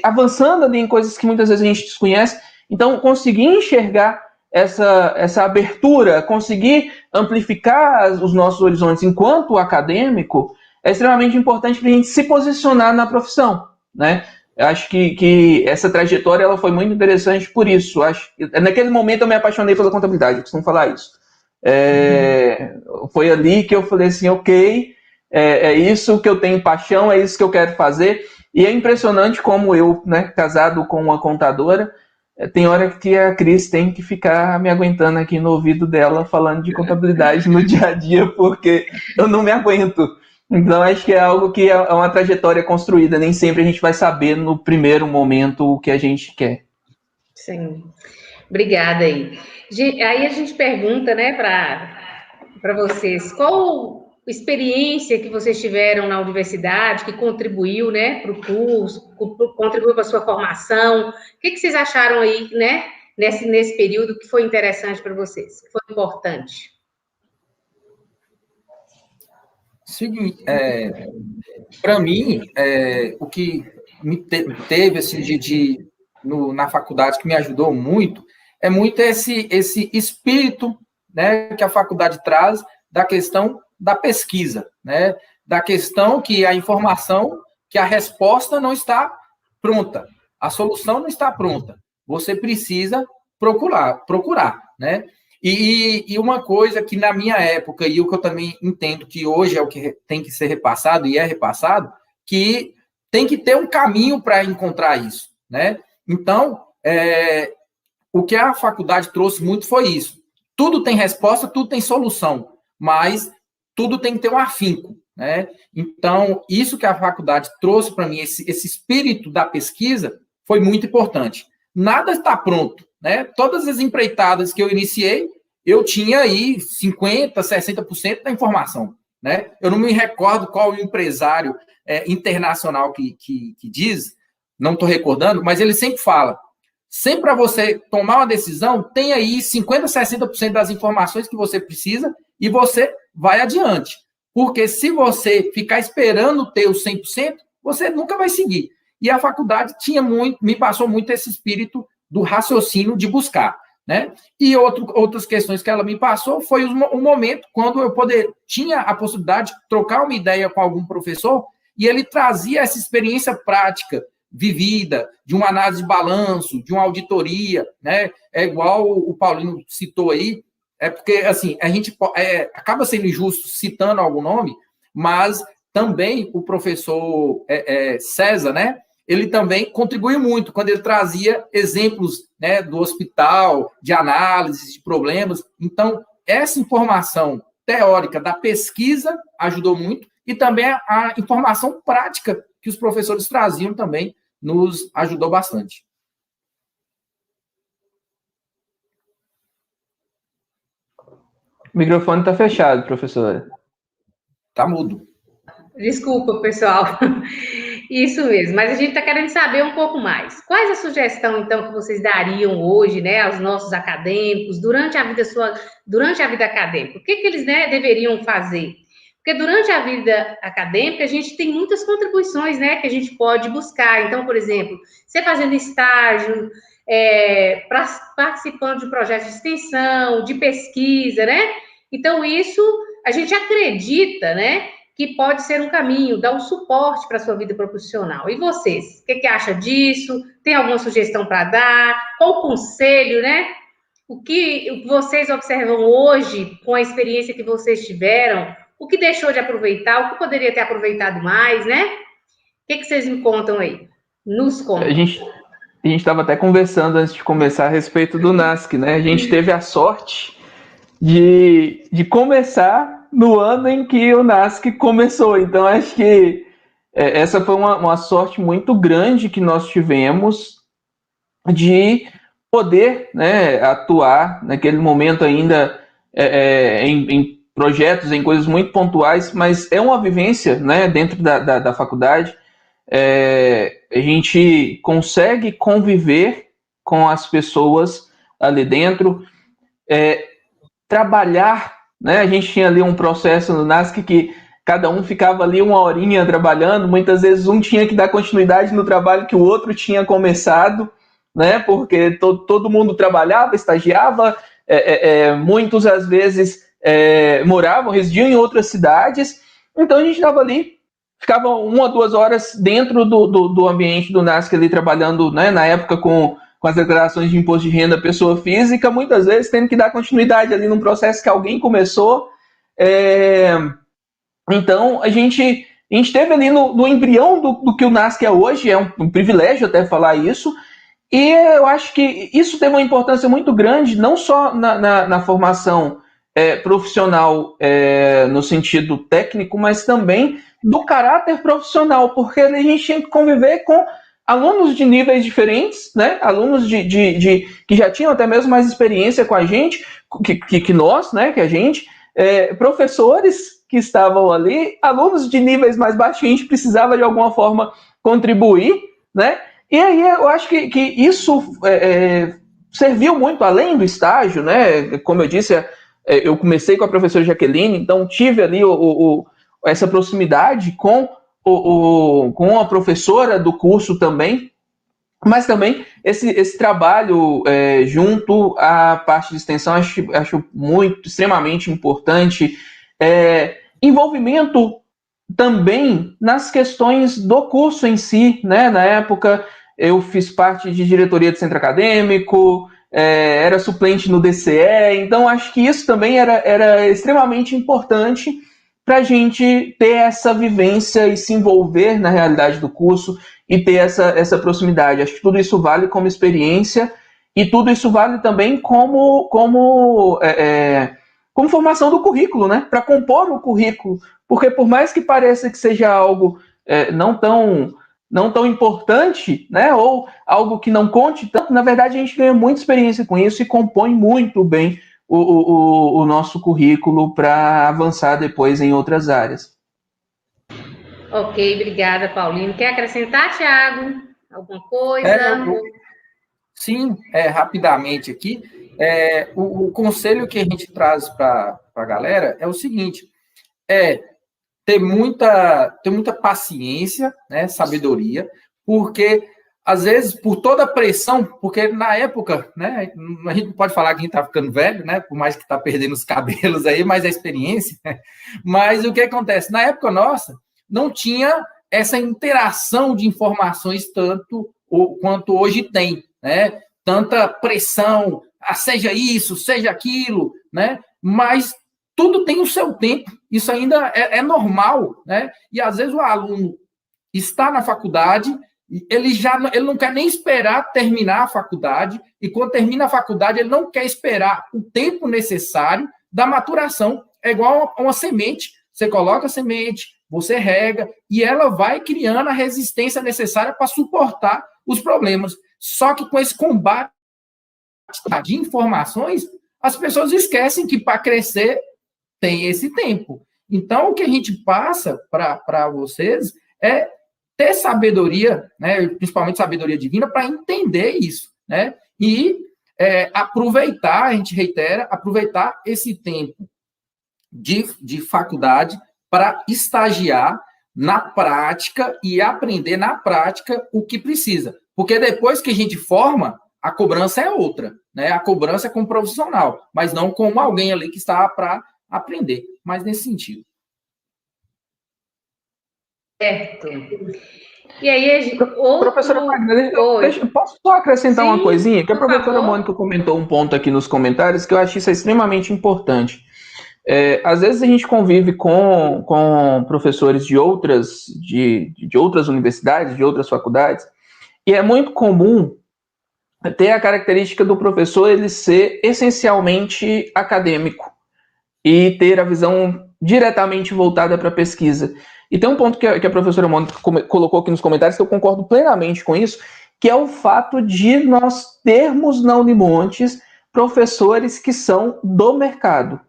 avançando ali em coisas que muitas vezes a gente desconhece. Então, conseguir enxergar essa abertura, conseguir amplificar os nossos horizontes enquanto acadêmico, é extremamente importante para a gente se posicionar na profissão, né? Eu acho que essa trajetória ela foi muito interessante por isso. Naquele momento eu me apaixonei pela contabilidade, eu costumo falar isso. Foi ali que eu falei assim, ok, é isso que eu tenho paixão, é isso que eu quero fazer. E é impressionante como eu, né, casado com uma contadora, tem hora que a Cris tem que ficar me aguentando aqui no ouvido dela falando de contabilidade no dia a dia, porque eu não me aguento. Então, acho que é algo que é uma trajetória construída. Nem sempre a gente vai saber no primeiro momento o que a gente quer. Sim. Obrigada aí. Aí a gente pergunta, né, para vocês, qual experiência que vocês tiveram na universidade que contribuiu, né, para o curso, contribuiu para a sua formação? O que vocês acharam aí, né, nesse período que foi interessante para vocês, que foi importante? Seguinte, para mim, o que me teve assim, na faculdade que me ajudou muito é muito esse espírito, né, que a faculdade traz da questão da pesquisa, né, da questão que a informação, que a resposta não está pronta, a solução não está pronta. Você precisa procurar, né? E uma coisa que na minha época, e o que eu também entendo que hoje é o que tem que ser repassado, e é repassado, que tem que ter um caminho para encontrar isso, né? Então, o que a faculdade trouxe muito foi isso. Tudo tem resposta, tudo tem solução, mas tudo tem que ter um afinco, né? Então, isso que a faculdade trouxe para mim, esse espírito da pesquisa, foi muito importante. Nada está pronto, né? Todas as empreitadas que eu iniciei, eu tinha aí 50%, 60% da informação, né? Eu não me recordo qual o empresário internacional que diz, não estou recordando, mas ele sempre fala, sempre para você tomar uma decisão, tem aí 50%, 60% das informações que você precisa e você vai adiante. Porque se você ficar esperando ter os 100%, você nunca vai seguir. E a faculdade me passou muito esse espírito do raciocínio de buscar, né? E outras questões que ela me passou foi um momento quando eu tinha a possibilidade de trocar uma ideia com algum professor e ele trazia essa experiência prática, vivida, de uma análise de balanço, de uma auditoria, né? É igual o Paulino citou aí, É porque, assim, a gente acaba sendo injusto citando algum nome, mas também o professor César, né? Ele também contribuiu muito quando ele trazia exemplos, né, do hospital, de análise de problemas. Então, essa informação teórica da pesquisa ajudou muito e também a informação prática que os professores traziam também nos ajudou bastante. O microfone está fechado, professora. Está mudo. Desculpa, pessoal. Isso mesmo, mas a gente está querendo saber um pouco mais. Quais a sugestão, então, que vocês dariam hoje, né, aos nossos acadêmicos, durante a vida acadêmica? O que eles, né, deveriam fazer? Porque durante a vida acadêmica, a gente tem muitas contribuições, né, que a gente pode buscar. Então, por exemplo, você fazendo estágio, participando de projetos de extensão, de pesquisa, né? Então, isso a gente acredita, né, que pode ser um caminho, dar um suporte para a sua vida profissional. E vocês, o que acham disso? Tem alguma sugestão para dar? Qual conselho, né? O que vocês observam hoje, com a experiência que vocês tiveram, o que deixou de aproveitar, o que poderia ter aproveitado mais, né? O que vocês me contam aí? Nos contam. A gente estava até conversando antes de começar a respeito do NASC, né? A gente teve a sorte de começar no ano em que o NASC começou. Então, acho que essa foi uma sorte muito grande que nós tivemos de poder, né, atuar naquele momento ainda em projetos, em coisas muito pontuais, mas é uma vivência, né, dentro da faculdade. A gente consegue conviver com as pessoas ali dentro, trabalhar, né? A gente tinha ali um processo no NASC que cada um ficava ali uma horinha trabalhando, muitas vezes um tinha que dar continuidade no trabalho que o outro tinha começado, né? Porque todo mundo trabalhava, estagiava, muitos às vezes residiam em outras cidades, então a gente estava ali, ficava 1 ou 2 horas dentro do ambiente do NASC ali trabalhando, né? Na época com as declarações de imposto de renda pessoa física, muitas vezes tendo que dar continuidade ali num processo que alguém começou. Então, a gente esteve ali no embrião do que o NASC é hoje, é um privilégio até falar isso, e eu acho que isso teve uma importância muito grande, não só na formação profissional no sentido técnico, mas também do caráter profissional, porque a gente tinha que conviver com alunos de níveis diferentes, né? Alunos que já tinham até mesmo mais experiência com a gente, que nós, né? Que a gente, professores que estavam ali, alunos de níveis mais baixos, a gente precisava de alguma forma contribuir, né? E aí eu acho que isso serviu muito, além do estágio, né? Como eu disse, eu comecei com a professora Jaqueline, então tive ali essa proximidade com a professora do curso também, mas também esse trabalho junto à parte de extensão acho extremamente importante. Envolvimento também nas questões do curso em si, né? Na época eu fiz parte de diretoria de centro acadêmico, era suplente no DCE, então acho que isso também era extremamente importante para a gente ter essa vivência e se envolver na realidade do curso e ter essa proximidade. Acho que tudo isso vale como experiência e tudo isso vale também como formação do currículo, né? Para compor o currículo. Porque por mais que pareça que seja algo não tão importante, né? Ou algo que não conte tanto, na verdade a gente ganha muita experiência com isso e compõe muito bem o nosso currículo para avançar depois em outras áreas. Ok, obrigada, Paulino. Quer acrescentar, Thiago? Alguma coisa? Sim, rapidamente aqui. O conselho que a gente traz para a galera é o seguinte: ter muita paciência, né, sabedoria, porque às vezes, por toda a pressão, porque na época, né, a gente não pode falar que a gente está ficando velho, né, por mais que está perdendo os cabelos aí, mas a experiência. Mas o que acontece? Na época nossa, não tinha essa interação de informações tanto quanto hoje tem, né? Tanta pressão seja isso, seja aquilo, né? Mas tudo tem o seu tempo, isso ainda é normal, né? E às vezes o aluno está na faculdade, ele não quer nem esperar terminar a faculdade, e quando termina a faculdade, ele não quer esperar o tempo necessário da maturação. É igual a uma semente. Você coloca a semente, você rega, e ela vai criando a resistência necessária para suportar os problemas. Só que com esse combate de informações, as pessoas esquecem que para crescer tem esse tempo. Então, o que a gente passa para vocês é ter sabedoria, né, principalmente sabedoria divina, para entender isso, né, e aproveitar, a gente reitera, aproveitar esse tempo de faculdade para estagiar na prática e aprender na prática o que precisa. Porque depois que a gente forma, a cobrança é outra, né? A cobrança é com o profissional, mas não com alguém ali que está para aprender. Mas nesse sentido. Certo. E aí, professora Magna, posso só acrescentar uma coisinha? Que a professora Mônica comentou um ponto aqui nos comentários que eu acho isso extremamente importante. Às vezes a gente convive com professores de outras universidades, de outras faculdades, e é muito comum ter a característica do professor ele ser essencialmente acadêmico e ter a visão diretamente voltada para a pesquisa. E tem um ponto que a professora Mônica colocou aqui nos comentários, que eu concordo plenamente com isso, que é o fato de nós termos na Unimontes professores que são do mercado.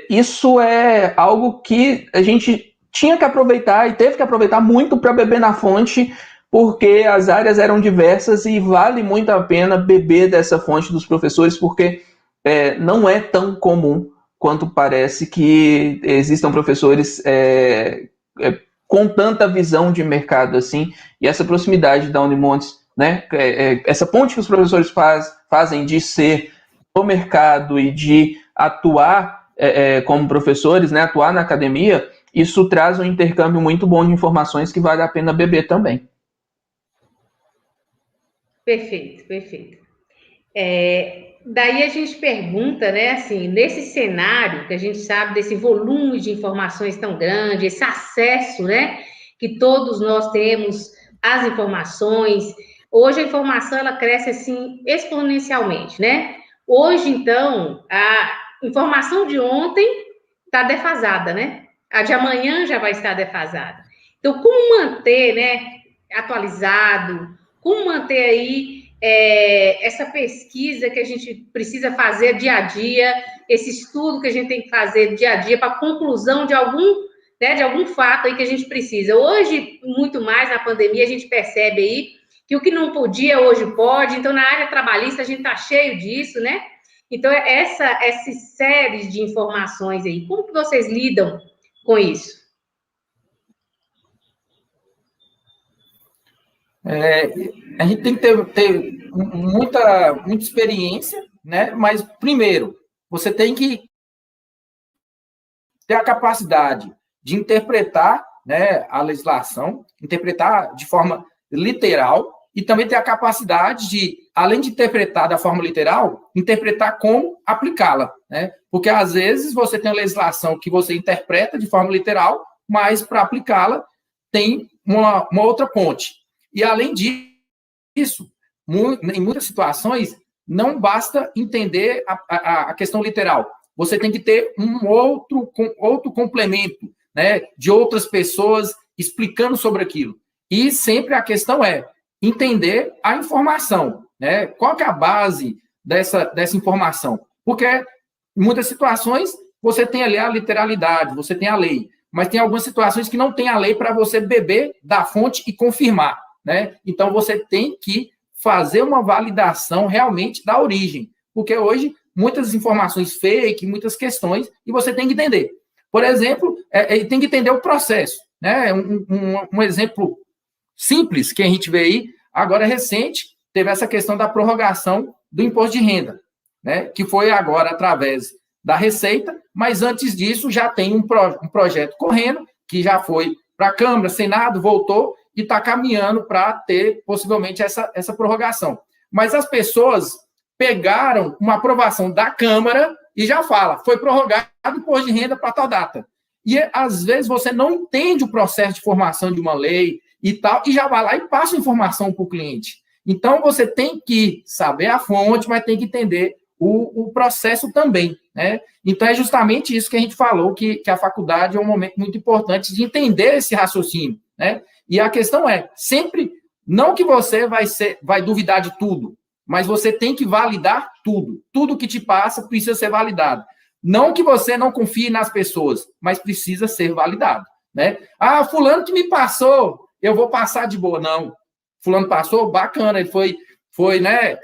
Isso é algo que a gente tinha que aproveitar e teve que aproveitar muito para beber na fonte, porque as áreas eram diversas e vale muito a pena beber dessa fonte dos professores, porque não é tão comum quanto parece que existam professores com tanta visão de mercado assim, e essa proximidade da Unimontes, né, essa ponte que os professores fazem de ser do mercado e de atuar como professores, né, atuar na academia, isso traz um intercâmbio muito bom de informações que vale a pena beber também. Perfeito, perfeito. Daí a gente pergunta, né, assim, nesse cenário que a gente sabe desse volume de informações tão grande, esse acesso, né, que todos nós temos às informações, hoje a informação, ela cresce, assim, exponencialmente, né? Hoje, então, a informação de ontem está defasada, né? A de amanhã já vai estar defasada. Então, como manter, né, atualizado, como manter aí essa pesquisa que a gente precisa fazer dia a dia, esse estudo que a gente tem que fazer dia a dia para a conclusão de algum fato aí que a gente precisa. Hoje, muito mais na pandemia, a gente percebe aí que o que não podia, hoje pode. Então, na área trabalhista, a gente está cheio disso, né? Então, essa série de informações aí, como que vocês lidam com isso? A gente tem que ter muita experiência, né? Mas, primeiro, você tem que ter a capacidade de interpretar, né, a legislação, interpretar de forma literal, e também ter a capacidade de, além de interpretar da forma literal, interpretar como aplicá-la, né? Porque, às vezes, você tem a legislação que você interpreta de forma literal, mas, para aplicá-la, tem uma outra ponte. E, além disso, em muitas situações, não basta entender a questão literal. Você tem que ter um outro complemento, né, de outras pessoas explicando sobre aquilo. E sempre a questão é entender a informação, né? Qual que é a base dessa informação? Porque, em muitas situações, você tem ali a literalidade, você tem a lei, mas tem algumas situações que não tem a lei para você beber da fonte e confirmar, né? Então, você tem que fazer uma validação realmente da origem, porque hoje, muitas informações fake, muitas questões, e você tem que entender. Por exemplo, tem que entender o processo, né? Um exemplo simples que a gente vê aí, agora recente, teve essa questão da prorrogação do imposto de renda, né? Que foi agora através da Receita, mas antes disso já tem um projeto correndo, que já foi para a Câmara, Senado, voltou, e está caminhando para ter, possivelmente, essa prorrogação. Mas as pessoas pegaram uma aprovação da Câmara e já fala, foi prorrogado o imposto de renda para tal data. E, às vezes, você não entende o processo de formação de uma lei e tal, e já vai lá e passa a informação para o cliente. Então, você tem que saber a fonte, mas tem que entender o processo também, né? Então, é justamente isso que a gente falou, que a faculdade é um momento muito importante de entender esse raciocínio, né? E a questão é, sempre, não que você vai duvidar de tudo, mas você tem que validar tudo. Tudo que te passa precisa ser validado. Não que você não confie nas pessoas, mas precisa ser validado, né? Ah, fulano que me passou, eu vou passar de boa. Não. Fulano passou, bacana, ele foi né,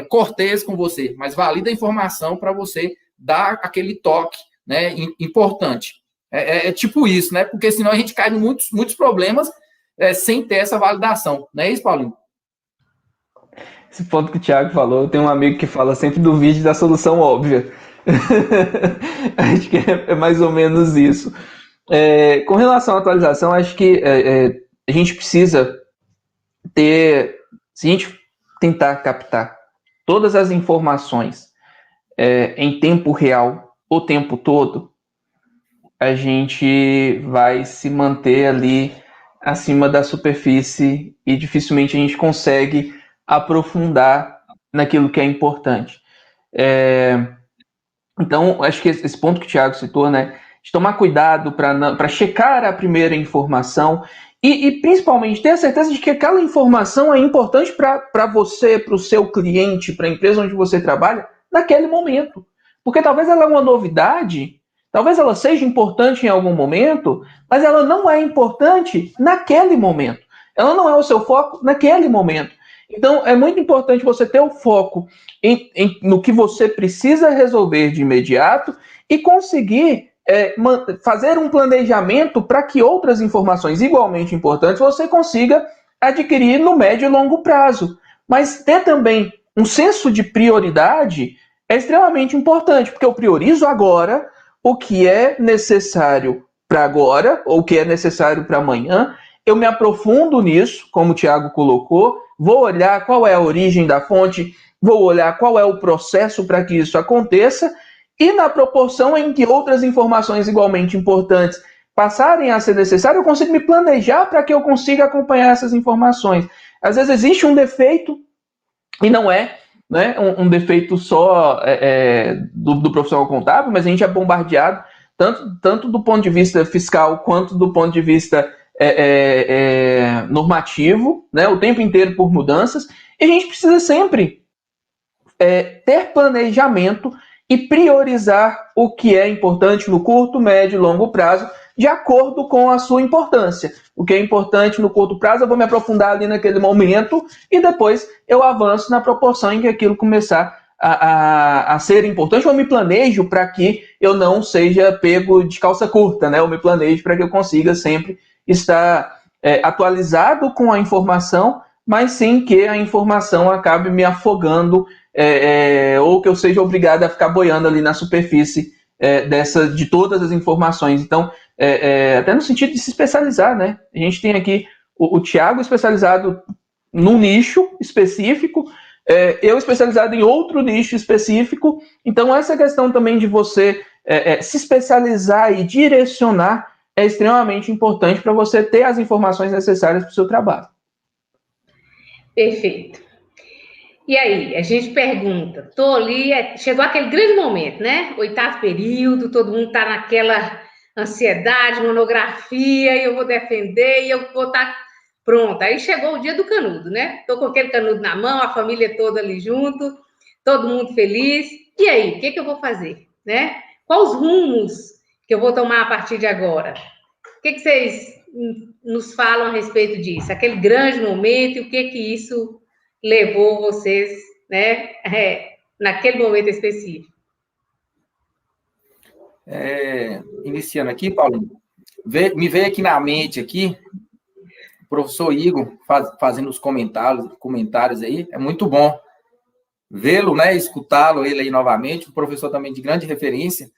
cortês com você, mas valida a informação para você dar aquele toque, né, importante. É tipo isso, né? Porque senão a gente cai em muitos problemas sem ter essa validação. Não é isso, Paulinho? Esse ponto que o Thiago falou, eu tenho um amigo que fala sempre do vídeo da solução óbvia. Acho que é mais ou menos isso. Com relação à atualização, acho que a gente precisa ter, se a gente tentar captar todas as informações em tempo real, o tempo todo, a gente vai se manter ali acima da superfície e dificilmente a gente consegue aprofundar naquilo que é importante. Então, acho que esse ponto que o Thiago citou, né, de tomar cuidado para checar a primeira informação e principalmente ter a certeza de que aquela informação é importante para você, para o seu cliente, para a empresa onde você trabalha, naquele momento. Porque talvez ela é uma novidade, talvez ela seja importante em algum momento, mas ela não é importante naquele momento. Ela não é o seu foco naquele momento. Então, é muito importante você ter o foco no que você precisa resolver de imediato e conseguir fazer um planejamento para que outras informações igualmente importantes você consiga adquirir no médio e longo prazo. Mas ter também um senso de prioridade é extremamente importante, porque eu priorizo agora o que é necessário para agora, ou o que é necessário para amanhã, eu me aprofundo nisso, como o Thiago colocou, vou olhar qual é a origem da fonte, vou olhar qual é o processo para que isso aconteça, e na proporção em que outras informações igualmente importantes passarem a ser necessárias, eu consigo me planejar para que eu consiga acompanhar essas informações. Às vezes existe um defeito, e não é, né, um defeito só do profissional contábil, mas a gente é bombardeado, tanto do ponto de vista fiscal, quanto do ponto de vista normativo, né, o tempo inteiro por mudanças, e a gente precisa sempre ter planejamento e priorizar o que é importante no curto, médio e longo prazo, de acordo com a sua importância. O que é importante no curto prazo, eu vou me aprofundar ali naquele momento e depois eu avanço na proporção em que aquilo começar a ser importante, ou me planejo para que eu não seja pego de calça curta, né? Eu me planejo para que eu consiga sempre estar atualizado com a informação, mas sem que a informação acabe me afogando ou que eu seja obrigado a ficar boiando ali na superfície de todas as informações. Então, até no sentido de se especializar, né? A gente tem aqui o Thiago especializado num nicho específico, eu especializado em outro nicho específico. Então, essa questão também de você se especializar e direcionar é extremamente importante para você ter as informações necessárias para o seu trabalho. Perfeito. E aí, a gente pergunta, tô ali, chegou aquele grande momento, né? 8º período, todo mundo tá naquela ansiedade, monografia, e eu vou defender, e eu vou estar pronta. Aí chegou o dia do canudo, né? Tô com aquele canudo na mão, a família toda ali junto, todo mundo feliz. E aí, o que eu vou fazer, né? Quais os rumos que eu vou tomar a partir de agora? O que vocês nos falam a respeito disso? Aquele grande momento e o que isso levou vocês, né, naquele momento específico? Iniciando aqui, Paulinho, me veio aqui na mente aqui, o professor Igor fazendo os comentários aí, é muito bom vê-lo, né, escutá-lo, ele aí novamente, um professor também de grande referência,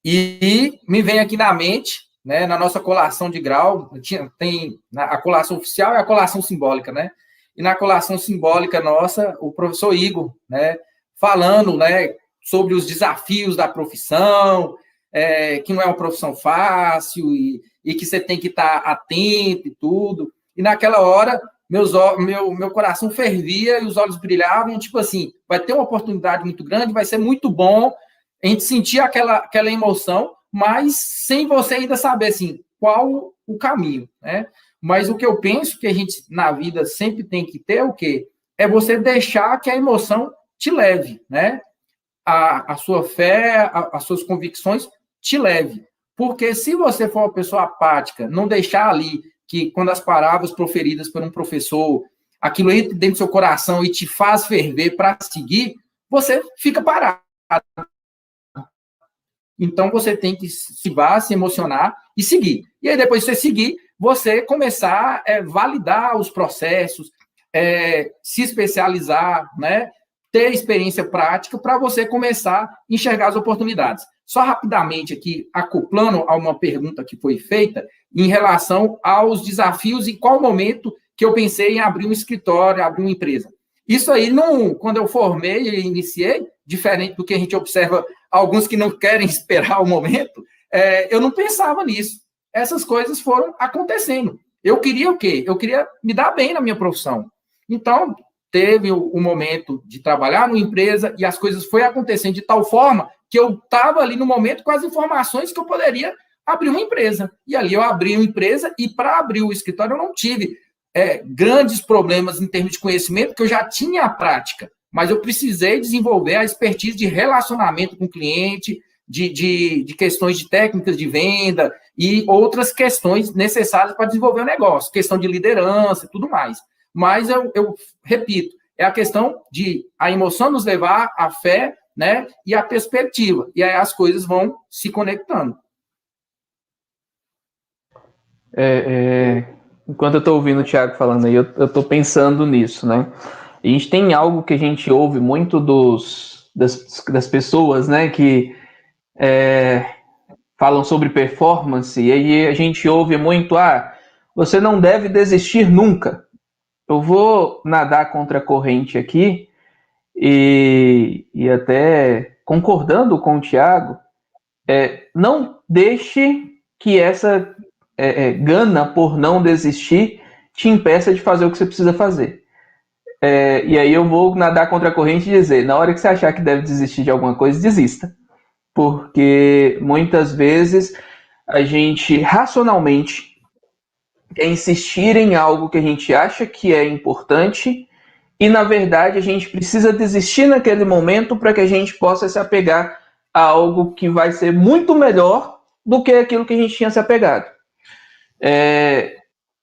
e me vem aqui na mente, né, na nossa colação de grau, tem a colação oficial e a colação simbólica, né? E na colação simbólica nossa, o professor Igor, né, falando, né, sobre os desafios da profissão, que não é uma profissão fácil e que você tem que estar atento e tudo. E naquela hora, meu coração fervia e os olhos brilhavam, tipo assim, vai ter uma oportunidade muito grande, vai ser muito bom. A gente sentia aquela emoção, mas sem você ainda saber, assim, qual o caminho, né? Mas o que eu penso que a gente, na vida, sempre tem que ter o quê? É você deixar que a emoção te leve, né? A sua fé, as suas convicções te leve. Porque se você for uma pessoa apática, não deixar ali que quando as palavras proferidas por um professor, aquilo entra dentro do seu coração e te faz ferver para seguir, você fica parado. Então, você tem que se emocionar e seguir. E aí, depois de você seguir, você começar a validar os processos, se especializar, né? Ter experiência prática para você começar a enxergar as oportunidades. Só rapidamente aqui, acoplando a uma pergunta que foi feita em relação aos desafios e qual momento que eu pensei em abrir um escritório, abrir uma empresa. Isso aí, quando eu formei e iniciei, diferente do que a gente observa alguns que não querem esperar o momento, eu não pensava nisso. Essas coisas foram acontecendo. Eu queria o quê? Eu queria me dar bem na minha profissão. Então, teve o momento de trabalhar numa empresa e as coisas foram acontecendo de tal forma que eu estava ali no momento com as informações que eu poderia abrir uma empresa. E ali eu abri uma empresa e para abrir o escritório eu não tive grandes problemas em termos de conhecimento, porque eu já tinha a prática, mas eu precisei desenvolver a expertise de relacionamento com o cliente, de questões de técnicas de venda e outras questões necessárias para desenvolver o negócio, questão de liderança e tudo mais. Mas eu repito, é a questão de a emoção nos levar à fé, né, e a perspectiva. E aí as coisas vão se conectando. Enquanto eu estou ouvindo o Thiago falando aí, eu estou pensando nisso, né? A gente tem algo que a gente ouve muito das pessoas, né, que falam sobre performance, e aí a gente ouve muito, você não deve desistir nunca. Eu vou nadar contra a corrente aqui e até concordando com o Thiago, não deixe que essa gana por não desistir te impeça de fazer o que você precisa fazer. E aí eu vou nadar contra a corrente e dizer, na hora que você achar que deve desistir de alguma coisa, desista. Porque muitas vezes a gente racionalmente quer insistir em algo que a gente acha que é importante e, na verdade, a gente precisa desistir naquele momento para que a gente possa se apegar a algo que vai ser muito melhor do que aquilo que a gente tinha se apegado.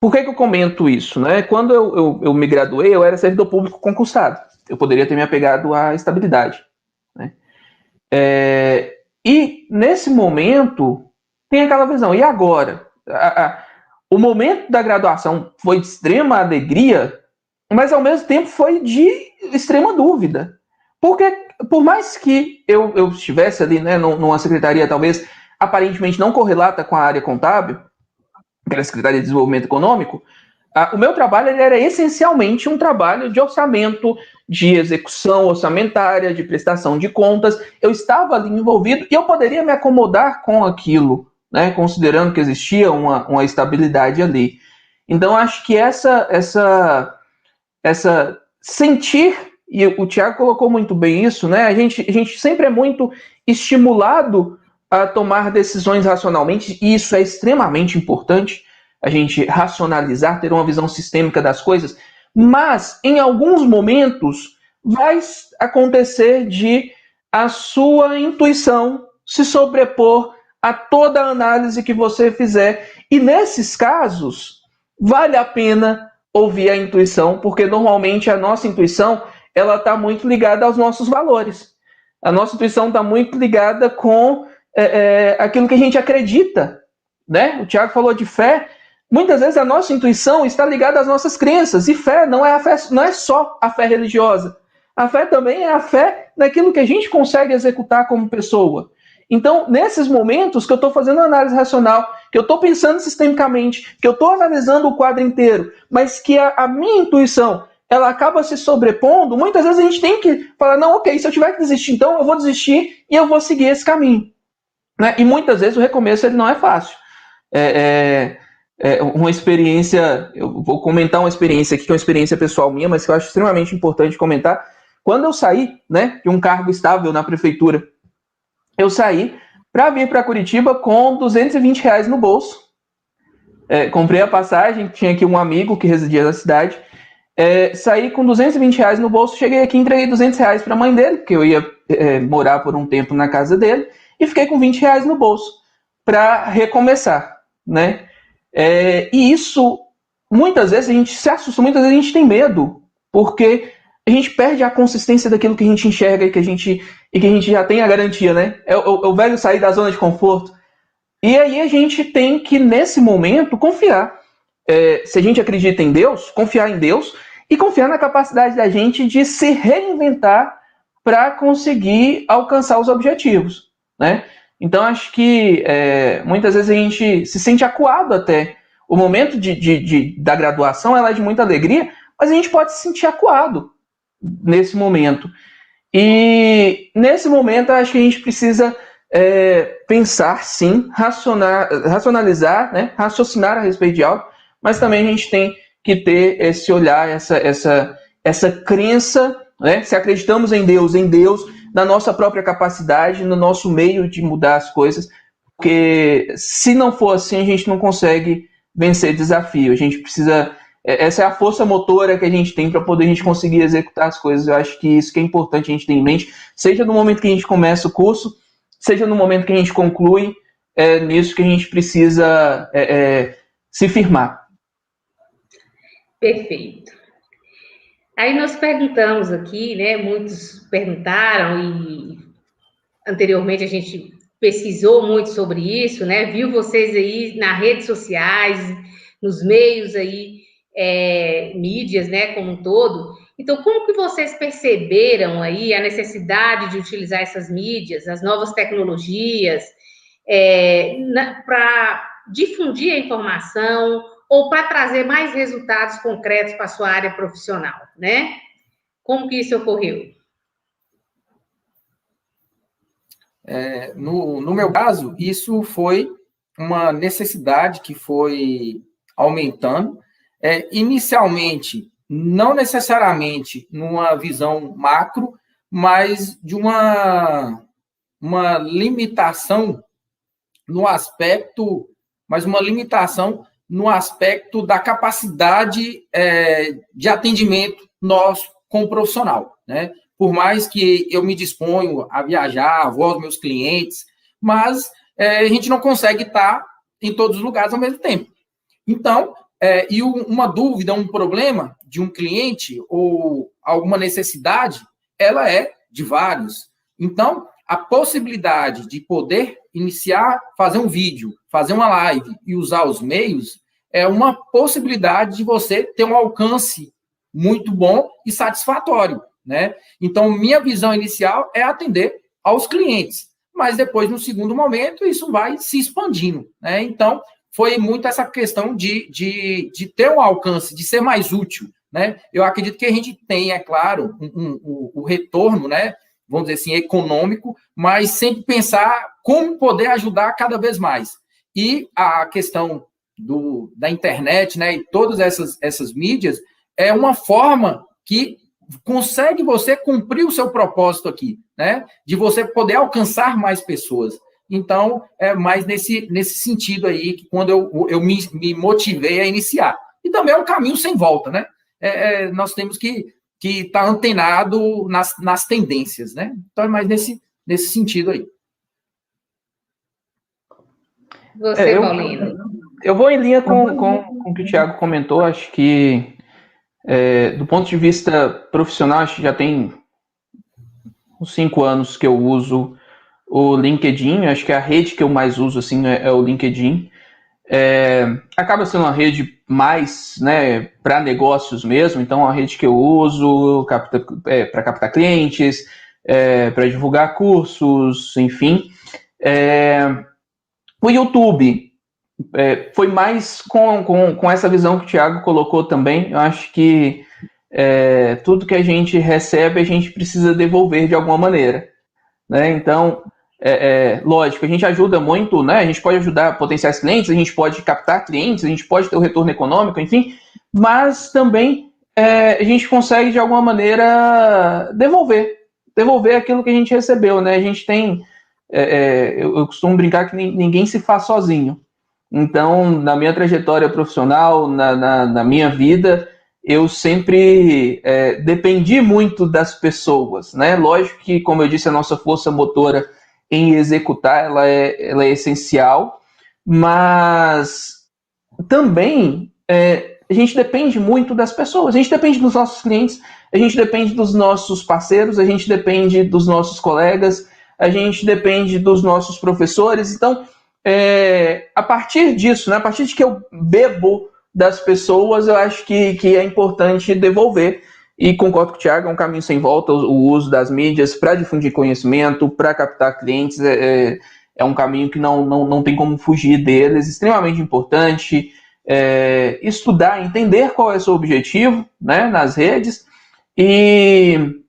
Por que eu comento isso? Né? Quando eu me graduei, eu era servidor público concursado. Eu poderia ter me apegado à estabilidade. Né? E, nesse momento, tem aquela visão. E agora? O momento da graduação foi de extrema alegria, mas, ao mesmo tempo, foi de extrema dúvida. Porque, por mais que eu estivesse ali, né, numa secretaria, talvez, aparentemente não correlata com a área contábil, que era a Secretaria de Desenvolvimento Econômico, o meu trabalho ele era essencialmente um trabalho de orçamento, de execução orçamentária, de prestação de contas. Eu estava ali envolvido e eu poderia me acomodar com aquilo, né, considerando que existia uma estabilidade ali. Então, acho que essa sentir, e o Thiago colocou muito bem isso, né, a gente sempre é muito estimulado a tomar decisões racionalmente, e isso é extremamente importante, a gente racionalizar, ter uma visão sistêmica das coisas, mas em alguns momentos vai acontecer de a sua intuição se sobrepor a toda a análise que você fizer, e nesses casos vale a pena ouvir a intuição, porque normalmente a nossa intuição ela está muito ligada aos nossos valores, a nossa intuição está muito ligada com aquilo que a gente acredita, né? O Thiago falou de fé. Muitas vezes a nossa intuição está ligada às nossas crenças, e fé não é só a fé religiosa. A fé também é a fé naquilo que a gente consegue executar como pessoa. Então, nesses momentos que eu estou fazendo análise racional, que eu estou pensando sistemicamente, que eu estou analisando o quadro inteiro, mas que a minha intuição ela acaba se sobrepondo. Muitas vezes a gente tem que falar, não, ok, se eu tiver que desistir, então eu vou desistir e eu vou seguir esse caminho. Né? E muitas vezes o recomeço ele não é fácil. Uma experiência, eu vou comentar uma experiência aqui, que é uma experiência pessoal minha, mas que eu acho extremamente importante comentar. Quando eu saí, né, de um cargo estável na prefeitura, eu saí para vir para Curitiba com R$220 no bolso. Comprei a passagem, tinha aqui um amigo que residia na cidade, saí com R$220 no bolso, cheguei aqui e entreguei R$200 para a mãe dele, porque eu ia morar por um tempo na casa dele, e fiquei com R$20 no bolso para recomeçar, né? E isso, muitas vezes a gente se assusta, muitas vezes a gente tem medo, porque a gente perde a consistência daquilo que a gente enxerga e que a gente já tem a garantia, né? É o velho sair da zona de conforto. E aí a gente tem que, nesse momento, confiar. Se a gente acredita em Deus, confiar em Deus e confiar na capacidade da gente de se reinventar para conseguir alcançar os objetivos, né? Então, acho que muitas vezes a gente se sente acuado até. O momento da graduação ela é de muita alegria, mas a gente pode se sentir acuado nesse momento. E nesse momento, acho que a gente precisa pensar, sim, racionalizar, né, raciocinar a respeito de algo, mas também a gente tem que ter esse olhar, essa crença, né, se acreditamos em Deus, na nossa própria capacidade, no nosso meio de mudar as coisas, porque se não for assim, a gente não consegue vencer desafio. A gente precisa... Essa é a força motora que a gente tem para poder a gente conseguir executar as coisas. Eu acho que isso que é importante a gente ter em mente, seja no momento que a gente começa o curso, seja no momento que a gente conclui, nisso que a gente precisa se firmar. Perfeito. Aí nós perguntamos aqui, né? Muitos perguntaram e anteriormente a gente pesquisou muito sobre isso, né? Viu vocês aí nas redes sociais, nos meios aí, mídias, né? Como um todo. Então, como que vocês perceberam aí a necessidade de utilizar essas mídias, as novas tecnologias, para difundir a informação ou para trazer mais resultados concretos para a sua área profissional, né? Como que isso ocorreu? No meu caso, isso foi uma necessidade que foi aumentando. Inicialmente, não necessariamente numa visão macro, mas de uma limitação no aspecto, da capacidade de atendimento nosso como profissional, né? Por mais que eu me disponho a viajar, vou aos meus clientes, mas a gente não consegue estar em todos os lugares ao mesmo tempo. Então, uma dúvida, um problema de um cliente ou alguma necessidade, ela é de vários. Então, a possibilidade de poder iniciar, fazer um vídeo, fazer uma live e usar os meios, é uma possibilidade de você ter um alcance muito bom e satisfatório, né? Então, minha visão inicial é atender aos clientes, mas depois, no segundo momento, isso vai se expandindo, né? Então, foi muito essa questão de ter um alcance, de ser mais útil, né? Eu acredito que a gente tem, é claro, o retorno, né? Vamos dizer assim, econômico, mas sempre pensar como poder ajudar cada vez mais. E a questão da internet, né? E todas essas mídias é uma forma que consegue você cumprir o seu propósito aqui, né? De você poder alcançar mais pessoas. Então, é mais nesse sentido aí, que quando eu me motivei a iniciar. E também é um caminho sem volta, né? Nós temos que estar antenado nas tendências, né? Então, é mais nesse sentido aí. Você, Paulino. Eu vou em linha com o que o Thiago comentou. Acho que, do ponto de vista profissional, acho que já tem uns 5 anos que eu uso o LinkedIn. Acho que a rede que eu mais uso assim é o LinkedIn. Acaba sendo uma rede mais, né, para negócios mesmo. Então, a rede que eu uso para captar clientes, para divulgar cursos, enfim. O YouTube foi mais com essa visão que o Thiago colocou também. Eu acho que tudo que a gente recebe, a gente precisa devolver de alguma maneira, né? Então, lógico, a gente ajuda muito, né? A gente pode ajudar potenciais clientes, a gente pode captar clientes, a gente pode ter o retorno econômico, enfim, mas também a gente consegue, de alguma maneira, devolver aquilo que a gente recebeu, né? A gente tem, eu costumo brincar que ninguém se faz sozinho. Então, na minha trajetória profissional, na minha vida, eu sempre dependi muito das pessoas, né? Lógico que, como eu disse, a nossa força motora em executar, ela é essencial, mas também a gente depende muito das pessoas, a gente depende dos nossos clientes, a gente depende dos nossos parceiros, a gente depende dos nossos colegas, a gente depende dos nossos professores. Então, a partir disso, né, a partir de que eu bebo das pessoas, eu acho que é importante devolver. E concordo com o Thiago, é um caminho sem volta o uso das mídias para difundir conhecimento, para captar clientes, é um caminho que não tem como fugir deles, extremamente importante. Estudar, entender qual é o seu objetivo, né, nas redes, e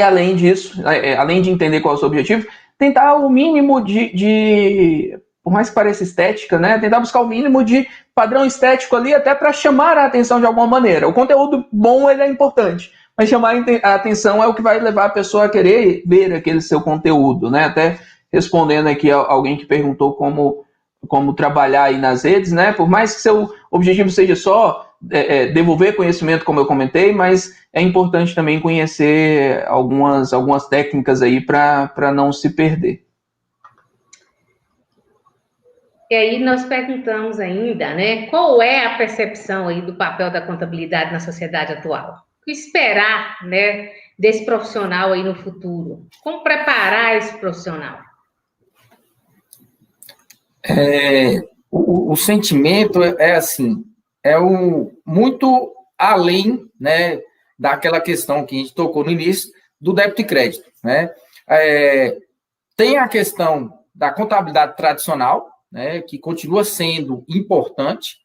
além disso, além de entender qual é o seu objetivo, tentar o mínimo de por mais que pareça estética, né, tentar buscar o mínimo de padrão estético ali, até para chamar a atenção de alguma maneira. O conteúdo bom, ele é importante, mas chamar a atenção é o que vai levar a pessoa a querer ver aquele seu conteúdo, né? Até respondendo aqui a alguém que perguntou como trabalhar aí nas redes, né? Por mais que seu objetivo seja só devolver conhecimento, como eu comentei, mas é importante também conhecer algumas técnicas aí para não se perder. E aí nós perguntamos ainda, né, qual é a percepção aí do papel da contabilidade na sociedade atual? O que esperar, né, desse profissional aí no futuro? Como preparar esse profissional? O sentimento assim, muito além, né, daquela questão que a gente tocou no início, do débito e crédito, né? Tem a questão da contabilidade tradicional, né, que continua sendo importante,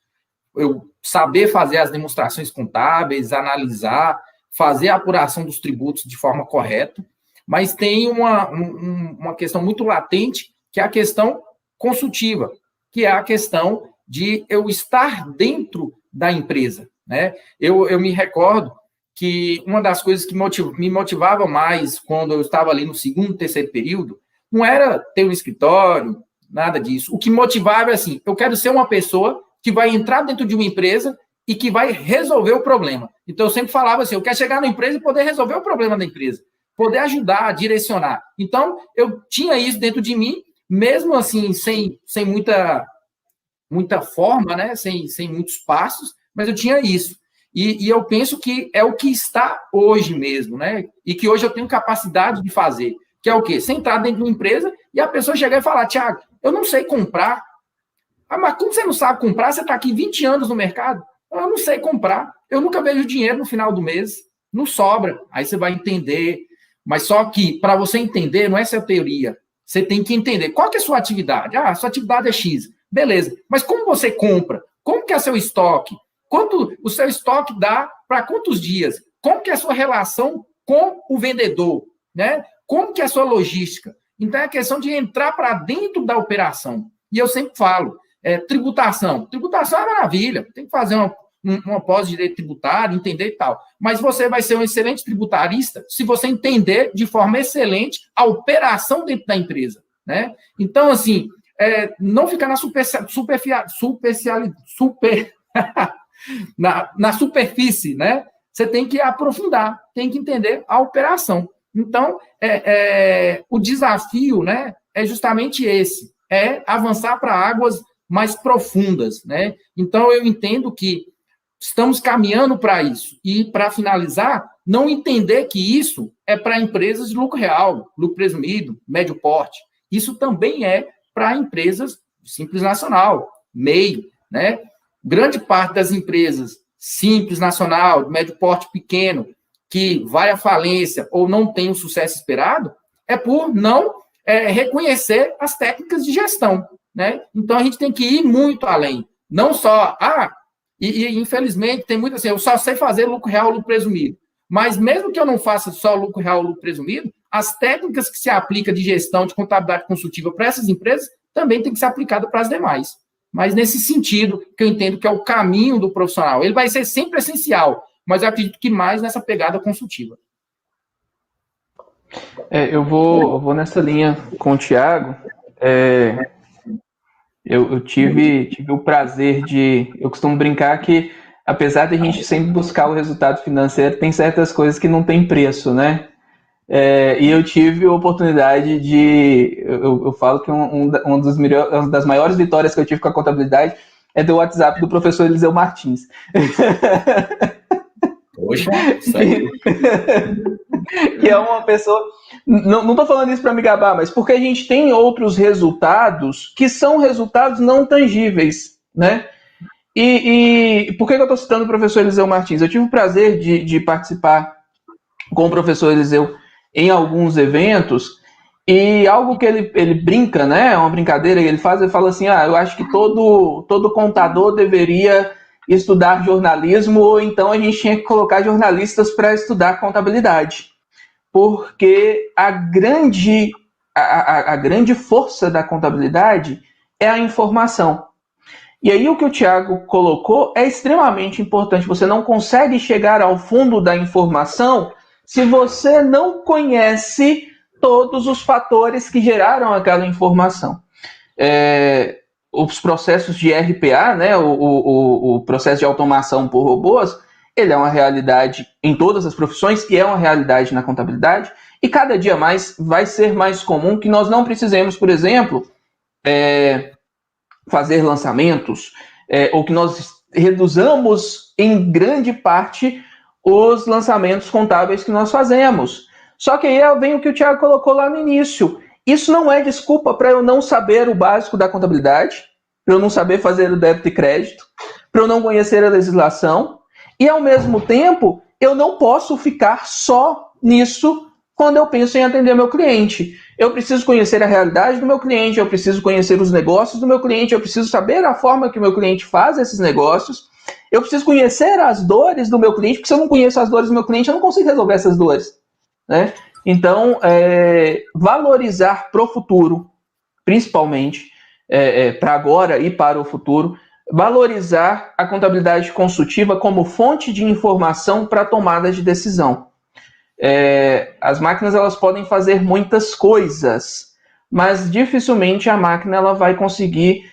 eu saber fazer as demonstrações contábeis, analisar, fazer a apuração dos tributos de forma correta, mas tem uma questão muito latente, que é a questão consultiva, que é a questão de eu estar dentro da empresa, né? Eu me recordo que uma das coisas que me motivava mais quando eu estava ali no segundo, terceiro período, não era ter um escritório, nada disso. O que motivava é assim, eu quero ser uma pessoa que vai entrar dentro de uma empresa e que vai resolver o problema. Então, eu sempre falava assim, eu quero chegar na empresa e poder resolver o problema da empresa, poder ajudar, direcionar. Então, eu tinha isso dentro de mim, mesmo assim, sem muita forma, né? sem muitos passos, mas eu tinha isso. E eu penso que é o que está hoje mesmo, né? E que hoje eu tenho capacidade de fazer, que é o quê? Você entrar dentro de uma empresa e a pessoa chegar e falar, Thiago, eu não sei comprar. Ah, mas como você não sabe comprar? Você está aqui 20 anos no mercado? Eu não sei comprar. Eu nunca vejo dinheiro no final do mês. Não sobra. Aí você vai entender. Mas só que, para você entender, não é essa a teoria. Você tem que entender qual que é a sua atividade. Ah, sua atividade é X. Beleza. Mas como você compra? Como que é seu estoque? Quanto o seu estoque dá para quantos dias? Como que é a sua relação com o vendedor? Né? Como que é a sua logística? Então, é a questão de entrar para dentro da operação. E eu sempre falo, tributação. Tributação é maravilha, tem que fazer uma pós-direito tributário, entender e tal. Mas você vai ser um excelente tributarista se você entender de forma excelente a operação dentro da empresa. Né? Então, assim, não ficar na superfície, né? Você tem que aprofundar, tem que entender a operação. Então, o desafio, né, é justamente esse, avançar para águas mais profundas, né? Então, eu entendo que estamos caminhando para isso. E, para finalizar, não entender que isso é para empresas de lucro real, lucro presumido, médio porte. Isso também é para empresas simples nacional, MEI, né? Grande parte das empresas simples nacional, médio porte pequeno, que vai à falência ou não tem o sucesso esperado, é por não reconhecer as técnicas de gestão, né? Então, a gente tem que ir muito além. Não só, E, infelizmente, tem muito assim, eu só sei fazer lucro real, lucro presumido. Mas mesmo que eu não faça só lucro real, lucro presumido, as técnicas que se aplicam de gestão, de contabilidade consultiva para essas empresas também tem que ser aplicada para as demais. Mas nesse sentido, que eu entendo que é o caminho do profissional. Ele vai ser sempre essencial, mas eu acredito que mais nessa pegada consultiva. Eu vou nessa linha com o Thiago. Eu tive o prazer de... Eu costumo brincar que, apesar de a gente sempre buscar o resultado financeiro, tem certas coisas que não tem preço, né? E eu tive a oportunidade de... Eu falo que uma das maiores vitórias que eu tive com a contabilidade é do WhatsApp do professor Eliseu Martins. Poxa, isso aí. Que é uma pessoa... Não estou falando isso para me gabar, mas porque a gente tem outros resultados que são resultados não tangíveis, né? E por que eu estou citando o professor Eliseu Martins? Eu tive o prazer de participar com o professor Eliseu em alguns eventos, e algo que ele brinca, né? É uma brincadeira que ele fala assim, eu acho que todo contador deveria estudar jornalismo, ou então a gente tinha que colocar jornalistas para estudar contabilidade. Porque a grande força da contabilidade é a informação. E aí o que o Thiago colocou é extremamente importante. Você não consegue chegar ao fundo da informação se você não conhece todos os fatores que geraram aquela informação. Os processos de RPA, né, o processo de automação por robôs, ele é uma realidade em todas as profissões e é uma realidade na contabilidade, e cada dia mais vai ser mais comum que nós não precisemos, por exemplo, fazer lançamentos, ou que nós reduzamos em grande parte os lançamentos contábeis que nós fazemos. Só que aí vem o que o Thiago colocou lá no início. Isso não é desculpa para eu não saber o básico da contabilidade, para eu não saber fazer o débito e crédito, para eu não conhecer a legislação, e, ao mesmo tempo, eu não posso ficar só nisso quando eu penso em atender meu cliente. Eu preciso conhecer a realidade do meu cliente, eu preciso conhecer os negócios do meu cliente, eu preciso saber a forma que o meu cliente faz esses negócios, eu preciso conhecer as dores do meu cliente, porque se eu não conheço as dores do meu cliente, eu não consigo resolver essas dores, né? Então, valorizar para o futuro, principalmente, para agora e para o futuro, valorizar a contabilidade consultiva como fonte de informação para tomada de decisão. As máquinas elas podem fazer muitas coisas, mas dificilmente a máquina ela vai conseguir,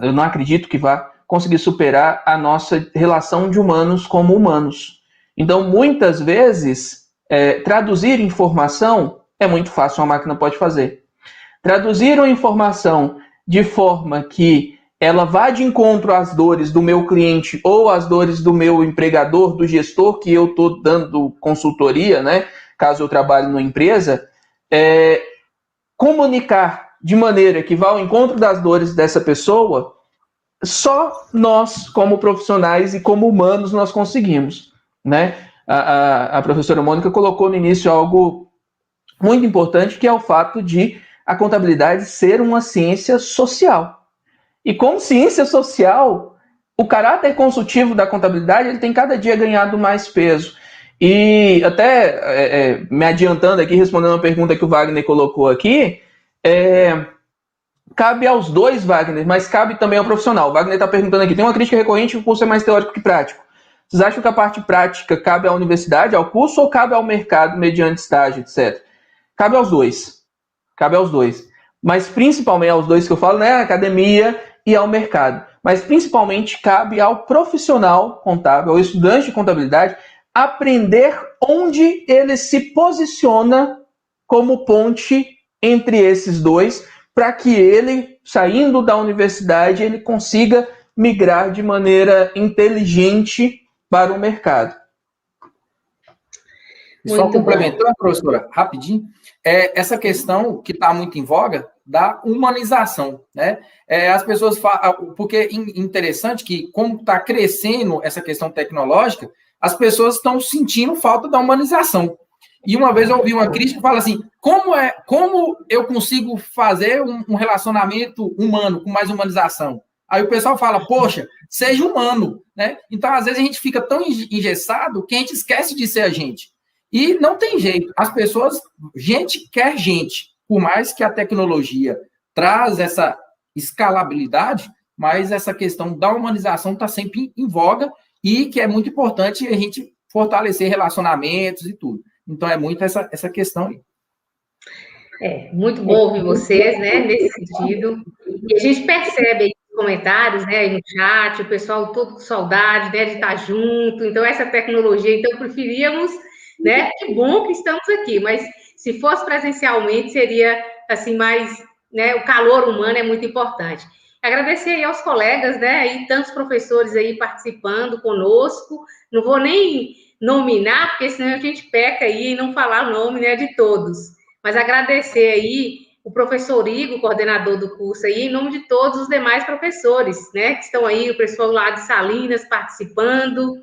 eu não acredito que vá conseguir superar a nossa relação de humanos como humanos. Então, muitas vezes, traduzir informação é muito fácil, uma máquina pode fazer. Traduzir uma informação de forma que ela vá de encontro às dores do meu cliente ou às dores do meu empregador, do gestor que eu estou dando consultoria, né? Caso eu trabalhe numa empresa, comunicar de maneira que vá ao encontro das dores dessa pessoa, só nós, como profissionais e como humanos, nós conseguimos, né? A professora Mônica colocou no início algo muito importante, que é o fato de a contabilidade ser uma ciência social. E como ciência social, o caráter consultivo da contabilidade ele tem cada dia ganhado mais peso. E até me adiantando aqui, respondendo uma pergunta que o Wagner colocou aqui, cabe aos dois, Wagner, mas cabe também ao profissional. O Wagner está perguntando aqui, tem uma crítica recorrente que o curso é mais teórico que prático. Vocês acham que a parte prática cabe à universidade, ao curso, ou cabe ao mercado mediante estágio, etc.? Cabe aos dois. Cabe aos dois. Mas principalmente aos dois que eu falo, né? A academia e ao mercado. Mas principalmente cabe ao profissional contábil, ao estudante de contabilidade, aprender onde ele se posiciona como ponte entre esses dois, para que ele, saindo da universidade, ele consiga migrar de maneira inteligente para o mercado. Só complementando, professora, rapidinho, essa questão que está muito em voga da humanização, né? As pessoas falam, porque é interessante que, como está crescendo essa questão tecnológica, as pessoas estão sentindo falta da humanização. E uma vez eu ouvi uma crítica que fala assim, como eu consigo fazer um relacionamento humano com mais humanização? Aí o pessoal fala, poxa, seja humano, né? Então, às vezes, a gente fica tão engessado que a gente esquece de ser a gente. E não tem jeito. As pessoas, gente quer gente. Por mais que a tecnologia traz essa escalabilidade, mas essa questão da humanização está sempre em voga e que é muito importante a gente fortalecer relacionamentos e tudo. Então, é muito essa questão aí. Muito bom ouvir vocês, né, nesse sentido. E a gente percebe aí nos comentários, né, aí no chat, o pessoal todo com saudade, né, de estar junto. Então, essa tecnologia, então, preferíamos, né, que bom que estamos aqui, mas se fosse presencialmente, seria, assim, mais, né, o calor humano é muito importante. Agradecer aí aos colegas, né, aí tantos professores aí participando conosco. Não vou nem nominar, porque senão a gente peca aí em não falar o nome, né, de todos. Mas agradecer aí o professor Igor, coordenador do curso aí, em nome de todos os demais professores, né, que estão aí, o pessoal lá de Salinas participando.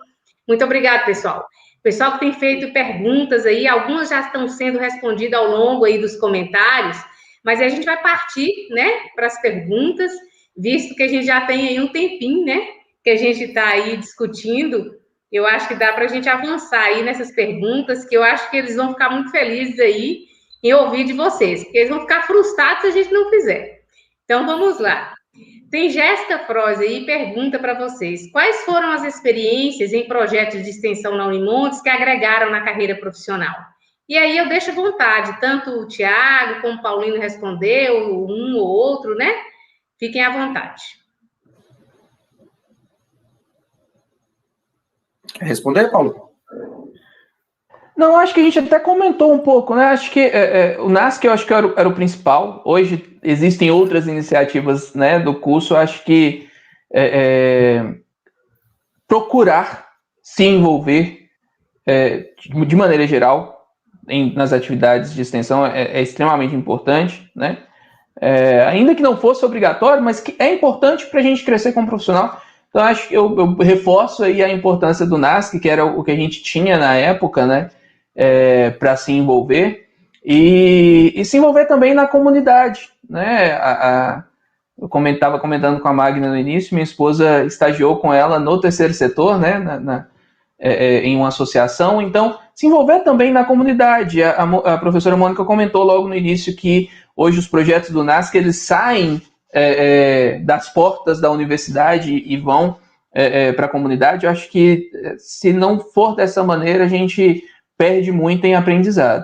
Muito obrigado, pessoal. Pessoal que tem feito perguntas aí, algumas já estão sendo respondidas ao longo aí dos comentários, mas a gente vai partir, né, para as perguntas, visto que a gente já tem aí um tempinho, né, que a gente está aí discutindo. Eu acho que dá para a gente avançar aí nessas perguntas, que eu acho que eles vão ficar muito felizes aí em ouvir de vocês, porque eles vão ficar frustrados se a gente não fizer. Então, vamos lá. Tem Jéssica Froz aí, pergunta para vocês, quais foram as experiências em projetos de extensão na Unimontes que agregaram na carreira profissional? E aí eu deixo à vontade, tanto o Tiago como o Paulino respondeu, um ou outro, né? Fiquem à vontade. Quer responder, Paulo? Não, acho que a gente até comentou um pouco, né? Acho que o NASC, eu acho que era o principal. Hoje existem outras iniciativas, né, do curso. Eu acho que procurar se envolver de maneira geral nas atividades de extensão é extremamente importante, né? Ainda que não fosse obrigatório, mas que é importante para a gente crescer como profissional. Então, acho que eu reforço aí a importância do NASC, que era o que a gente tinha na época, né? Para se envolver e se envolver também na comunidade, né? Eu estava comentando com a Magna no início, minha esposa estagiou com ela no terceiro setor, né? Em uma associação, então se envolver também na comunidade. A professora Mônica comentou logo no início que hoje os projetos do NASC eles saem das portas da universidade e vão para a comunidade. Eu acho que se não for dessa maneira, a gente perde muito em aprendizado.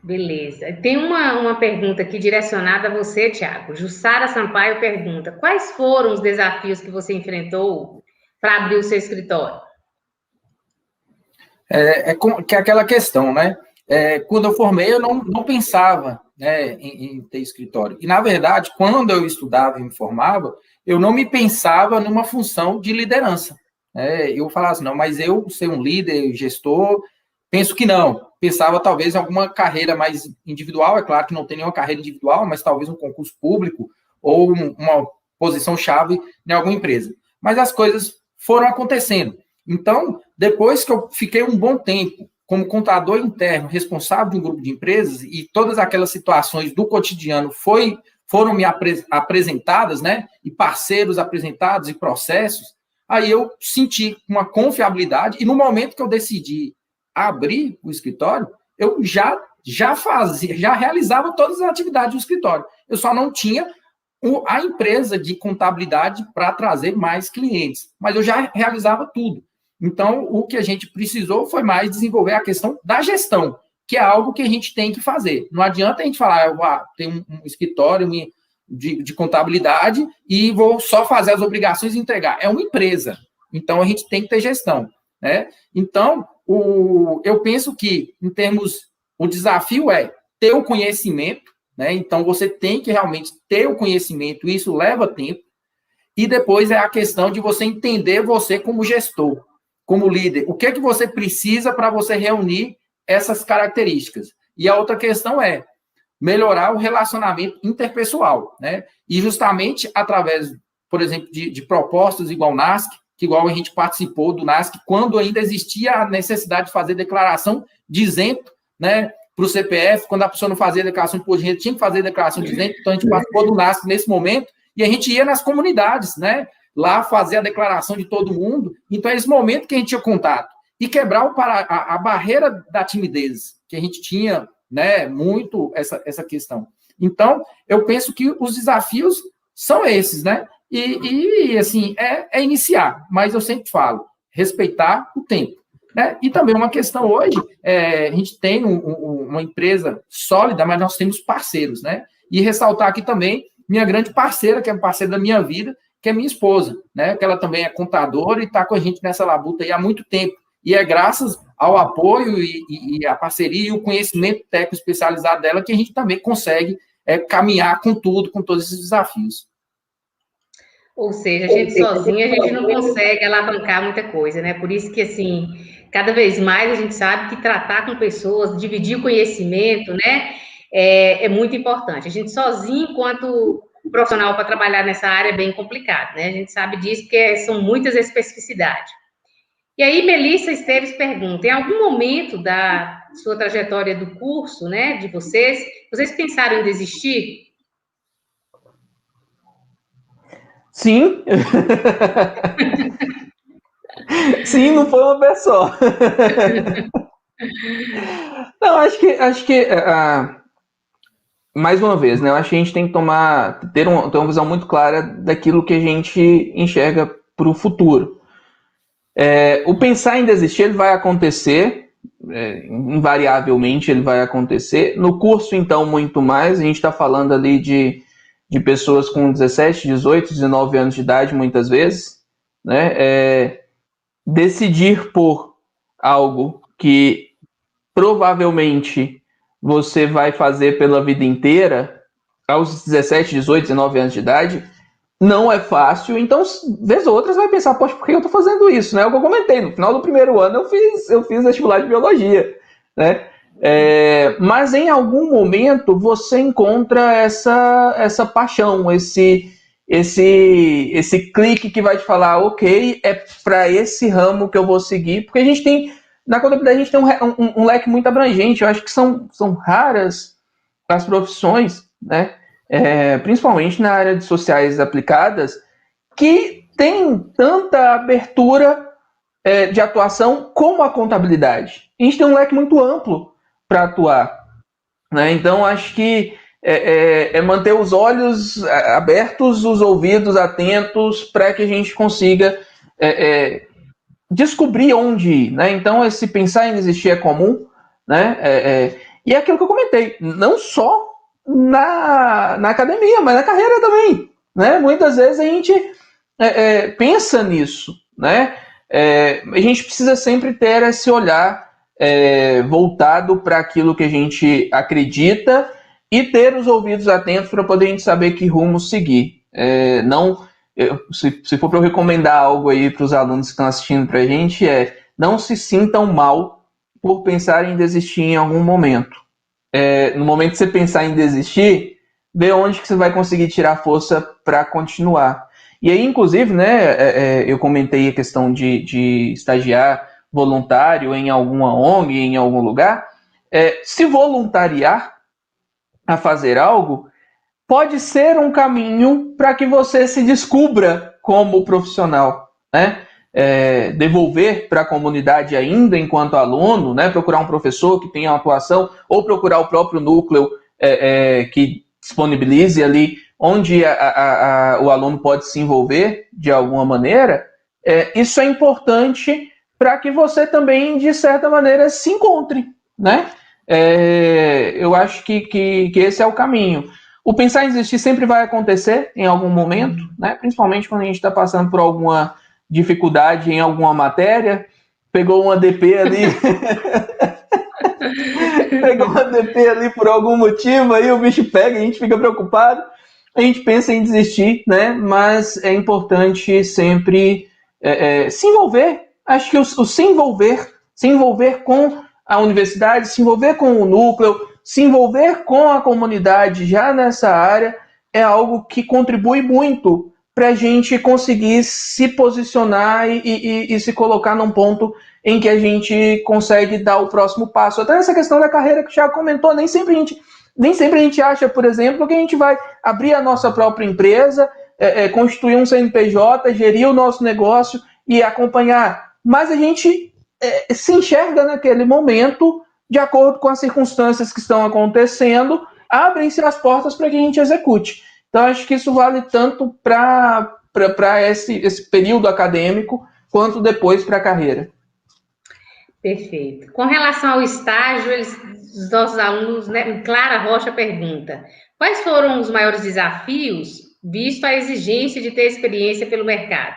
Beleza. Tem uma pergunta aqui direcionada a você, Tiago. Jussara Sampaio pergunta, quais foram os desafios que você enfrentou para abrir o seu escritório? Que é aquela questão, né? Quando eu formei, eu não pensava, né, em ter escritório. E, na verdade, quando eu estudava e me formava, eu não me pensava numa função de liderança. Eu falava assim, não, mas eu ser um líder, gestor, penso que não. Pensava talvez em alguma carreira mais individual, é claro que não tem nenhuma carreira individual, mas talvez um concurso público ou uma posição-chave em alguma empresa. Mas as coisas foram acontecendo. Então, depois que eu fiquei um bom tempo como contador interno, responsável de um grupo de empresas, e todas aquelas situações do cotidiano foram me apresentadas, né, e parceiros apresentados e processos, aí eu senti uma confiabilidade, e no momento que eu decidi abrir o escritório, eu já realizava todas as atividades do escritório. Eu só não tinha a empresa de contabilidade para trazer mais clientes, mas eu já realizava tudo. Então, o que a gente precisou foi mais desenvolver a questão da gestão, que é algo que a gente tem que fazer. Não adianta a gente falar, eu tenho um escritório de contabilidade e vou só fazer as obrigações e entregar. É uma empresa. Então, a gente tem que ter gestão, né? Então, eu penso que, em termos, o desafio é ter o conhecimento, né? Então, você tem que realmente ter o conhecimento, isso leva tempo, e depois é a questão de você entender você como gestor, como líder. O que é que você precisa para você reunir essas características? E a outra questão é melhorar o relacionamento interpessoal, né? E justamente através, por exemplo, de propostas igual o NASC, que igual a gente participou do NASC, quando ainda existia a necessidade de fazer declaração de isento, né, para o CPF, quando a pessoa não fazia declaração de imposto de renda, tinha que fazer declaração de isento, então a gente participou do NASC nesse momento, E a gente ia nas comunidades, né? Lá fazer a declaração de todo mundo. Então, é esse momento que a gente tinha contato. E quebrar a barreira da timidez, que a gente tinha, né, muito essa questão. Então, eu penso que os desafios são esses, né? E assim, é iniciar, mas eu sempre falo, respeitar o tempo. Né? E também uma questão hoje, a gente tem uma empresa sólida, mas nós temos parceiros, né? E ressaltar aqui também minha grande parceira, que é parceira da minha vida, que é minha esposa, né? Que ela também é contadora e está com a gente nessa labuta aí há muito tempo. E é graças ao apoio e a parceria e o conhecimento técnico especializado dela que a gente também consegue caminhar com tudo, com todos esses desafios. Ou seja, a gente sozinha, a gente não consegue alavancar muita coisa, né? Por isso que, assim, cada vez mais a gente sabe que tratar com pessoas, dividir conhecimento, né, é muito importante. A gente sozinho, enquanto profissional para trabalhar nessa área, é bem complicado, né? A gente sabe disso porque são muitas especificidades. E aí, Melissa Esteves pergunta, em algum momento da sua trajetória do curso, né, de vocês pensaram em desistir? Sim. Sim, não foi uma vez só. Não, acho que mais uma vez, né? Eu acho que a gente tem que ter uma visão muito clara daquilo que a gente enxerga para o futuro. O pensar em desistir, ele vai acontecer, invariavelmente ele vai acontecer. No curso, então, muito mais. A gente está falando ali de pessoas com 17, 18, 19 anos de idade, muitas vezes, né? Decidir por algo que provavelmente você vai fazer pela vida inteira, aos 17, 18, 19 anos de idade, não é fácil. Então, vez ou outra, você vai pensar, poxa, por que eu estou fazendo isso? Né? É o que eu comentei, no final do primeiro ano eu fiz vestibular de biologia, né? Mas em algum momento você encontra essa paixão, esse clique que vai te falar, ok, é para esse ramo que eu vou seguir, porque a gente tem, na contabilidade, a gente tem um leque muito abrangente. Eu acho que são raras as profissões, né, principalmente na área de sociais aplicadas, que tem tanta abertura de atuação como a contabilidade. A gente tem um leque muito amplo para atuar, né? Então, acho que manter os olhos abertos, os ouvidos atentos, para que a gente consiga descobrir onde ir, né? Então, esse pensar em desistir é comum, né? E é aquilo que eu comentei, não só na academia, mas na carreira também, né? Muitas vezes a gente pensa nisso, né? A gente precisa sempre ter esse olhar voltado para aquilo que a gente acredita e ter os ouvidos atentos para poder a gente saber que rumo seguir. Se for para eu recomendar algo aí para os alunos que estão assistindo para a gente, não se sintam mal por pensar em desistir em algum momento. No momento que você pensar em desistir, vê onde que você vai conseguir tirar força para continuar. E aí, inclusive, né, eu comentei a questão de estagiar voluntário em alguma ONG, em algum lugar. Se voluntariar a fazer algo pode ser um caminho para que você se descubra como profissional, né? Devolver para a comunidade ainda enquanto aluno, né? Procurar um professor que tenha uma atuação ou procurar o próprio núcleo que disponibilize ali onde o aluno pode se envolver de alguma maneira. Isso é importante para que você também, de certa maneira, se encontre, né? Eu acho que esse é o caminho. O pensar em desistir sempre vai acontecer em algum momento, né? Principalmente quando a gente está passando por alguma dificuldade em alguma matéria, pegou uma DP ali, pegou uma DP ali por algum motivo, aí o bicho pega, a gente fica preocupado, a gente pensa em desistir, né? Mas é importante sempre se envolver. Acho que o se envolver com a universidade, se envolver com o núcleo, se envolver com a comunidade já nessa área é algo que contribui muito para a gente conseguir se posicionar e se colocar num ponto em que a gente consegue dar o próximo passo. Até essa questão da carreira que o Thiago comentou, nem sempre a gente acha, por exemplo, que a gente vai abrir a nossa própria empresa, constituir um CNPJ, gerir o nosso negócio e acompanhar. Mas a gente se enxerga naquele momento, de acordo com as circunstâncias que estão acontecendo, abrem-se as portas para que a gente execute. Então, acho que isso vale tanto para esse período acadêmico, quanto depois para a carreira. Perfeito. Com relação ao estágio, os nossos alunos, né, Clara Rocha pergunta: quais foram os maiores desafios, visto a exigência de ter experiência pelo mercado?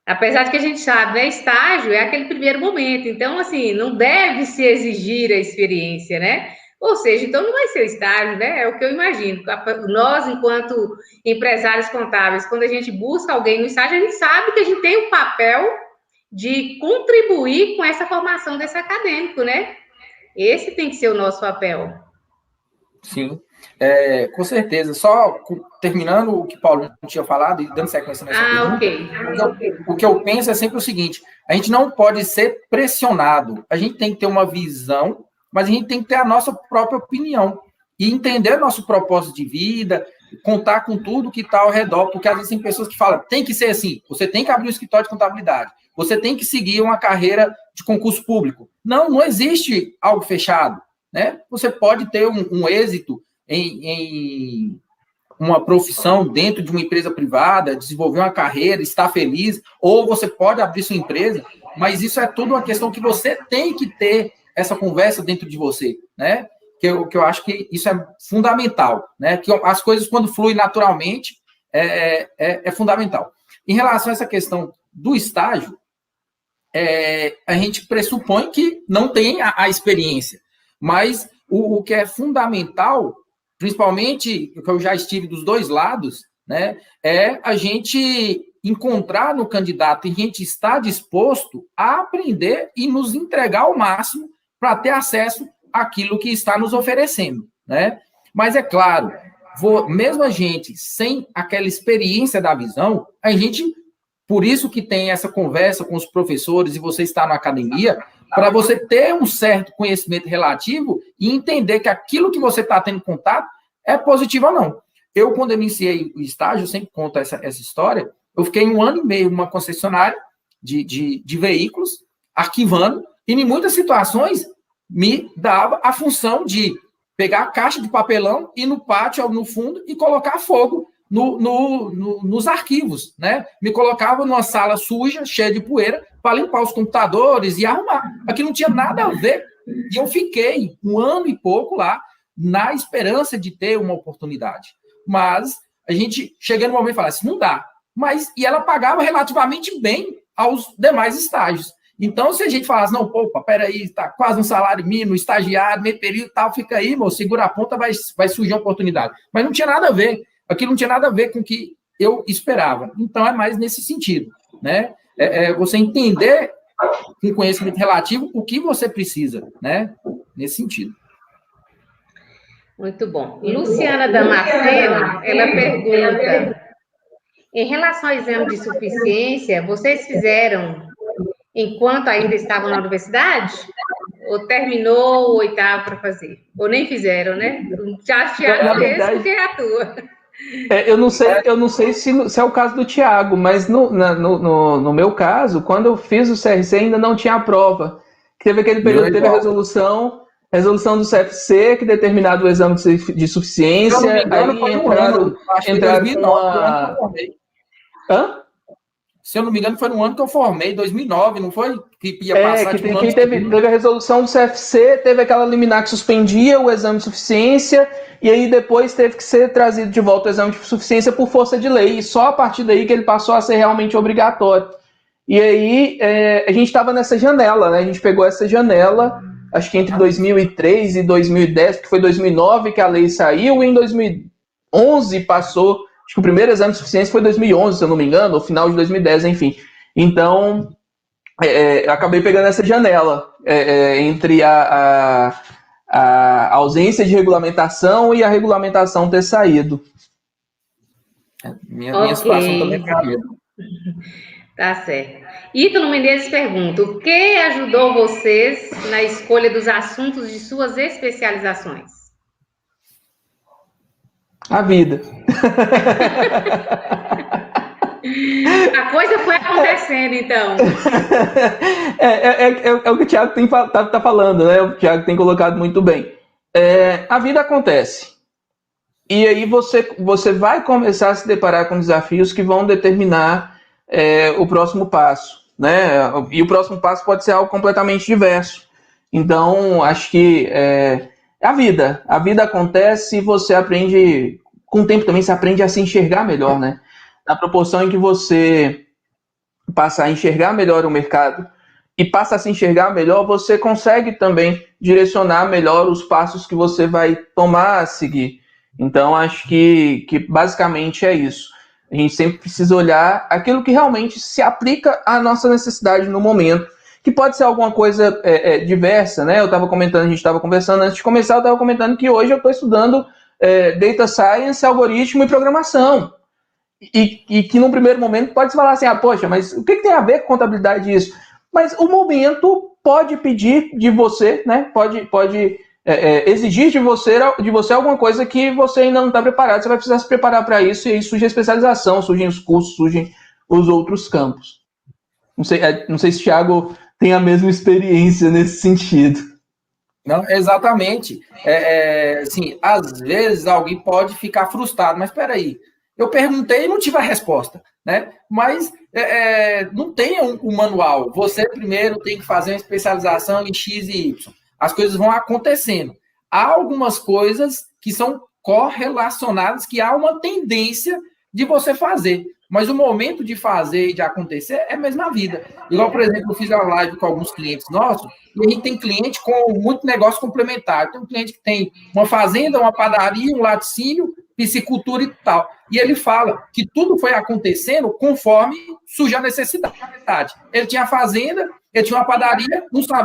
Apesar de que a gente sabe, né, estágio é aquele primeiro momento, então, assim, não deve se exigir a experiência, né? Ou seja, então não vai ser o estágio, né? É o que eu imagino. Nós, enquanto empresários contábeis, quando a gente busca alguém no estágio, a gente sabe que a gente tem o papel de contribuir com essa formação desse acadêmico, né? Esse tem que ser o nosso papel. Sim, com certeza. Só terminando o que o Paulo tinha falado e dando sequência nessa pergunta, ok. O que eu penso é sempre o seguinte: a gente não pode ser pressionado, a gente tem que ter uma visão, mas a gente tem que ter a nossa própria opinião e entender nosso propósito de vida, contar com tudo que está ao redor, porque às vezes tem pessoas que falam, tem que ser assim, você tem que abrir um escritório de contabilidade, você tem que seguir uma carreira de concurso público. Não existe algo fechado, né? Você pode ter um êxito em uma profissão dentro de uma empresa privada, desenvolver uma carreira, estar feliz, ou você pode abrir sua empresa, mas isso é tudo uma questão que você tem que ter essa conversa dentro de você, né? Que eu acho que isso é fundamental, né? Que as coisas, quando fluem naturalmente, é fundamental. Em relação a essa questão do estágio, a gente pressupõe que não tem a experiência, mas o que é fundamental, principalmente, que eu já estive dos dois lados, né, é a gente encontrar no candidato e a gente estar disposto a aprender e nos entregar ao máximo para ter acesso àquilo que está nos oferecendo, né? Mas é claro, mesmo a gente sem aquela experiência da visão, a gente, por isso que tem essa conversa com os professores e você está na academia, para você ter um certo conhecimento relativo e entender que aquilo que você está tendo contato é positivo ou não. Eu, quando iniciei o estágio, eu sempre conto essa história, eu fiquei 1 ano e meio numa concessionária de veículos, arquivando, e em muitas situações me dava a função de pegar a caixa de papelão, ir no pátio ou no fundo e colocar fogo nos arquivos, né? Me colocava numa sala suja, cheia de poeira, para limpar os computadores e arrumar. Aqui não tinha nada a ver. E eu fiquei 1 ano e pouco lá, na esperança de ter uma oportunidade. Mas a gente chega no momento e fala assim, não dá. E ela pagava relativamente bem aos demais estágios. Então, se a gente falasse, não, opa, peraí, está quase um salário mínimo, estagiário, meio período e tal, fica aí, moço, segura a ponta, vai surgir uma oportunidade. Mas não tinha nada a ver. Aquilo não tinha nada a ver com o que eu esperava. Então, é mais nesse sentido, né? Você entender, com conhecimento relativo, o que você precisa, né? Nesse sentido. Muito bom. Luciana Damasceno, ela pergunta, em relação ao exame de suficiência, vocês fizeram enquanto ainda estavam na universidade? Ou terminou o 8º para fazer? Ou nem fizeram, né? Já Tiago fez porque é a tua. Eu não sei se é o caso do Tiago, mas no meu caso, quando eu fiz o CRC, ainda não tinha a prova. Teve aquele período que teve a resolução do CFC, que determinava o exame de suficiência, aí entraram com uma... Hã? Se eu não me engano, foi no ano que eu formei, 2009, não foi? Que ia passar que teve a resolução do CFC, teve aquela liminar que suspendia o exame de suficiência, e aí depois teve que ser trazido de volta o exame de suficiência por força de lei, e só a partir daí que ele passou a ser realmente obrigatório. E aí a gente estava nessa janela, né? A gente pegou essa janela, acho que entre 2003 e 2010, que foi 2009 que a lei saiu, e em 2011 passou... Acho que o primeiro exame de suficiência foi em 2011, se eu não me engano, ou final de 2010, enfim. Então, acabei pegando essa janela entre a ausência de regulamentação e a regulamentação ter saído. Minha situação também foi a mesma. Tá certo. Ítalo Menezes pergunta, o que ajudou vocês na escolha dos assuntos de suas especializações? A vida. A coisa foi acontecendo, então. É o que o Thiago tá falando, né? O Thiago tem colocado muito bem. A vida acontece. E aí você vai começar a se deparar com desafios que vão determinar o próximo passo, né? E o próximo passo pode ser algo completamente diverso. Então, acho que a vida acontece e você aprende, com o tempo também você aprende a se enxergar melhor, né? Na proporção em que você passa a enxergar melhor o mercado e passa a se enxergar melhor, você consegue também direcionar melhor os passos que você vai tomar a seguir. Então, acho que basicamente é isso. A gente sempre precisa olhar aquilo que realmente se aplica à nossa necessidade no momento, que pode ser alguma coisa diversa, né? A gente estava conversando antes de começar, eu estava comentando que hoje eu estou estudando Data Science, algoritmo e programação. E que num primeiro momento pode se falar assim, poxa, mas o que tem a ver com contabilidade isso? Mas o momento pode pedir de você, né? Pode exigir de você alguma coisa que você ainda não está preparado. Você vai precisar se preparar para isso, e aí surge a especialização, surgem os cursos, surgem os outros campos. Não sei se o Thiago tem a mesma experiência nesse sentido. Não, exatamente. Assim, às vezes alguém pode ficar frustrado, mas espera aí, eu perguntei e não tive a resposta, né? Mas não tem um manual. Você primeiro tem que fazer uma especialização em X e Y. As coisas vão acontecendo. Há algumas coisas que são correlacionadas, que há uma tendência de você fazer. Mas o momento de fazer e de acontecer é a mesma vida. Igual, por exemplo, eu fiz uma live com alguns clientes nossos, e a gente tem cliente com muito negócio complementar. Tem um cliente que tem uma fazenda, uma padaria, um laticínio, piscicultura e tal. E ele fala que tudo foi acontecendo conforme surgiu a necessidade. Ele tinha a fazenda, ele tinha uma padaria,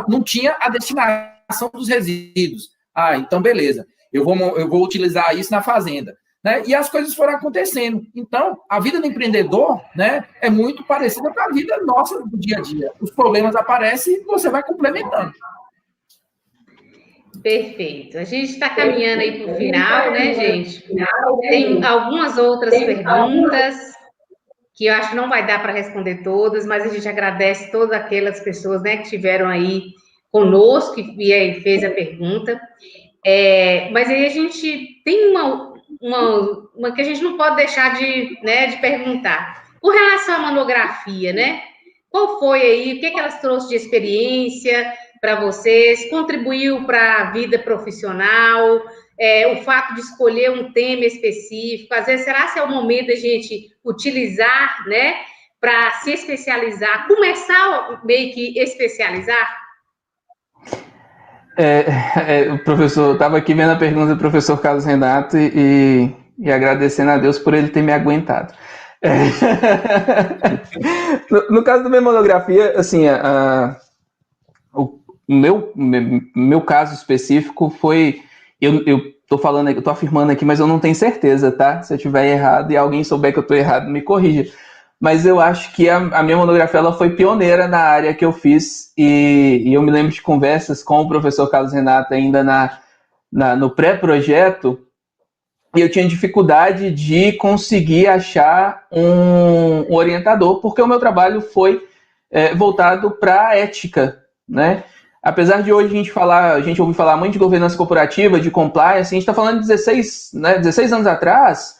não tinha a destinação dos resíduos. Então beleza, eu vou utilizar isso na fazenda. Né? E as coisas foram acontecendo. Então, a vida do empreendedor, né, é muito parecida com a vida nossa do dia a dia. Os problemas aparecem e você vai complementando. Perfeito. A gente está caminhando aí para o final, né, gente? Tem algumas outras perguntas que eu acho que não vai dar para responder todas, mas a gente agradece todas aquelas pessoas, né, que estiveram aí conosco e aí fez a pergunta. Mas aí a gente tem uma que a gente não pode deixar de perguntar. Com relação à monografia, né? Qual foi aí, o que elas trouxe de experiência para vocês? Contribuiu para a vida profissional? O fato de escolher um tema específico? Às vezes, será que é o momento da gente utilizar, né? Para se especializar, começar meio que especializar? O professor, estava aqui vendo a pergunta do professor Carlos Renato e agradecendo a Deus por ele ter me aguentado. No caso da minha monografia, assim, o meu caso específico foi, eu tô afirmando aqui, mas eu não tenho certeza, tá? Se eu estiver errado e alguém souber que eu estou errado, me corrija. Mas eu acho que a minha monografia ela foi pioneira na área que eu fiz, e eu me lembro de conversas com o professor Carlos Renato ainda no pré-projeto, e eu tinha dificuldade de conseguir achar um orientador, porque o meu trabalho foi voltado para a ética, né? Apesar de hoje a gente ouvir falar muito de governança corporativa, de compliance, a gente está falando de 16 anos atrás,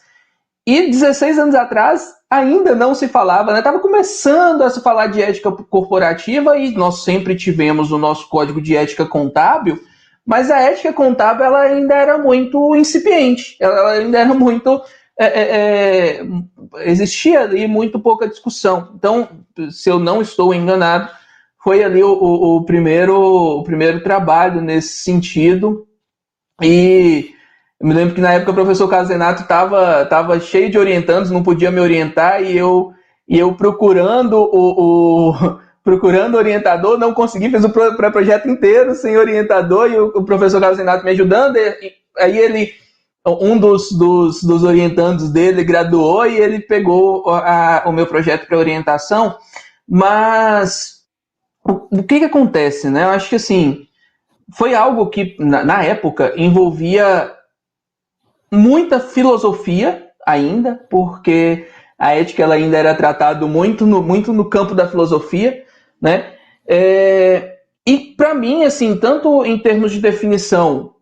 e 16 anos atrás ainda não se falava, né? Estava começando a se falar de ética corporativa, e nós sempre tivemos o nosso código de ética contábil, mas a ética contábil ela ainda era muito incipiente, ela ainda era muito... existia ali muito pouca discussão. Então, se eu não estou enganado, foi ali o primeiro trabalho nesse sentido, e eu me lembro que na época o professor Carlos Renato estava cheio de orientandos, não podia me orientar, e eu procurando procurando orientador, não consegui, fiz o pré-projeto inteiro sem orientador, e o professor Carlos Renato me ajudando, aí um dos orientandos dele graduou, e ele pegou o meu projeto para orientação. Mas o que acontece, né? Eu acho que assim, foi algo que na época envolvia muita filosofia ainda, porque a ética ela ainda era tratada muito no campo da filosofia, né? E para mim, assim, tanto em termos de definição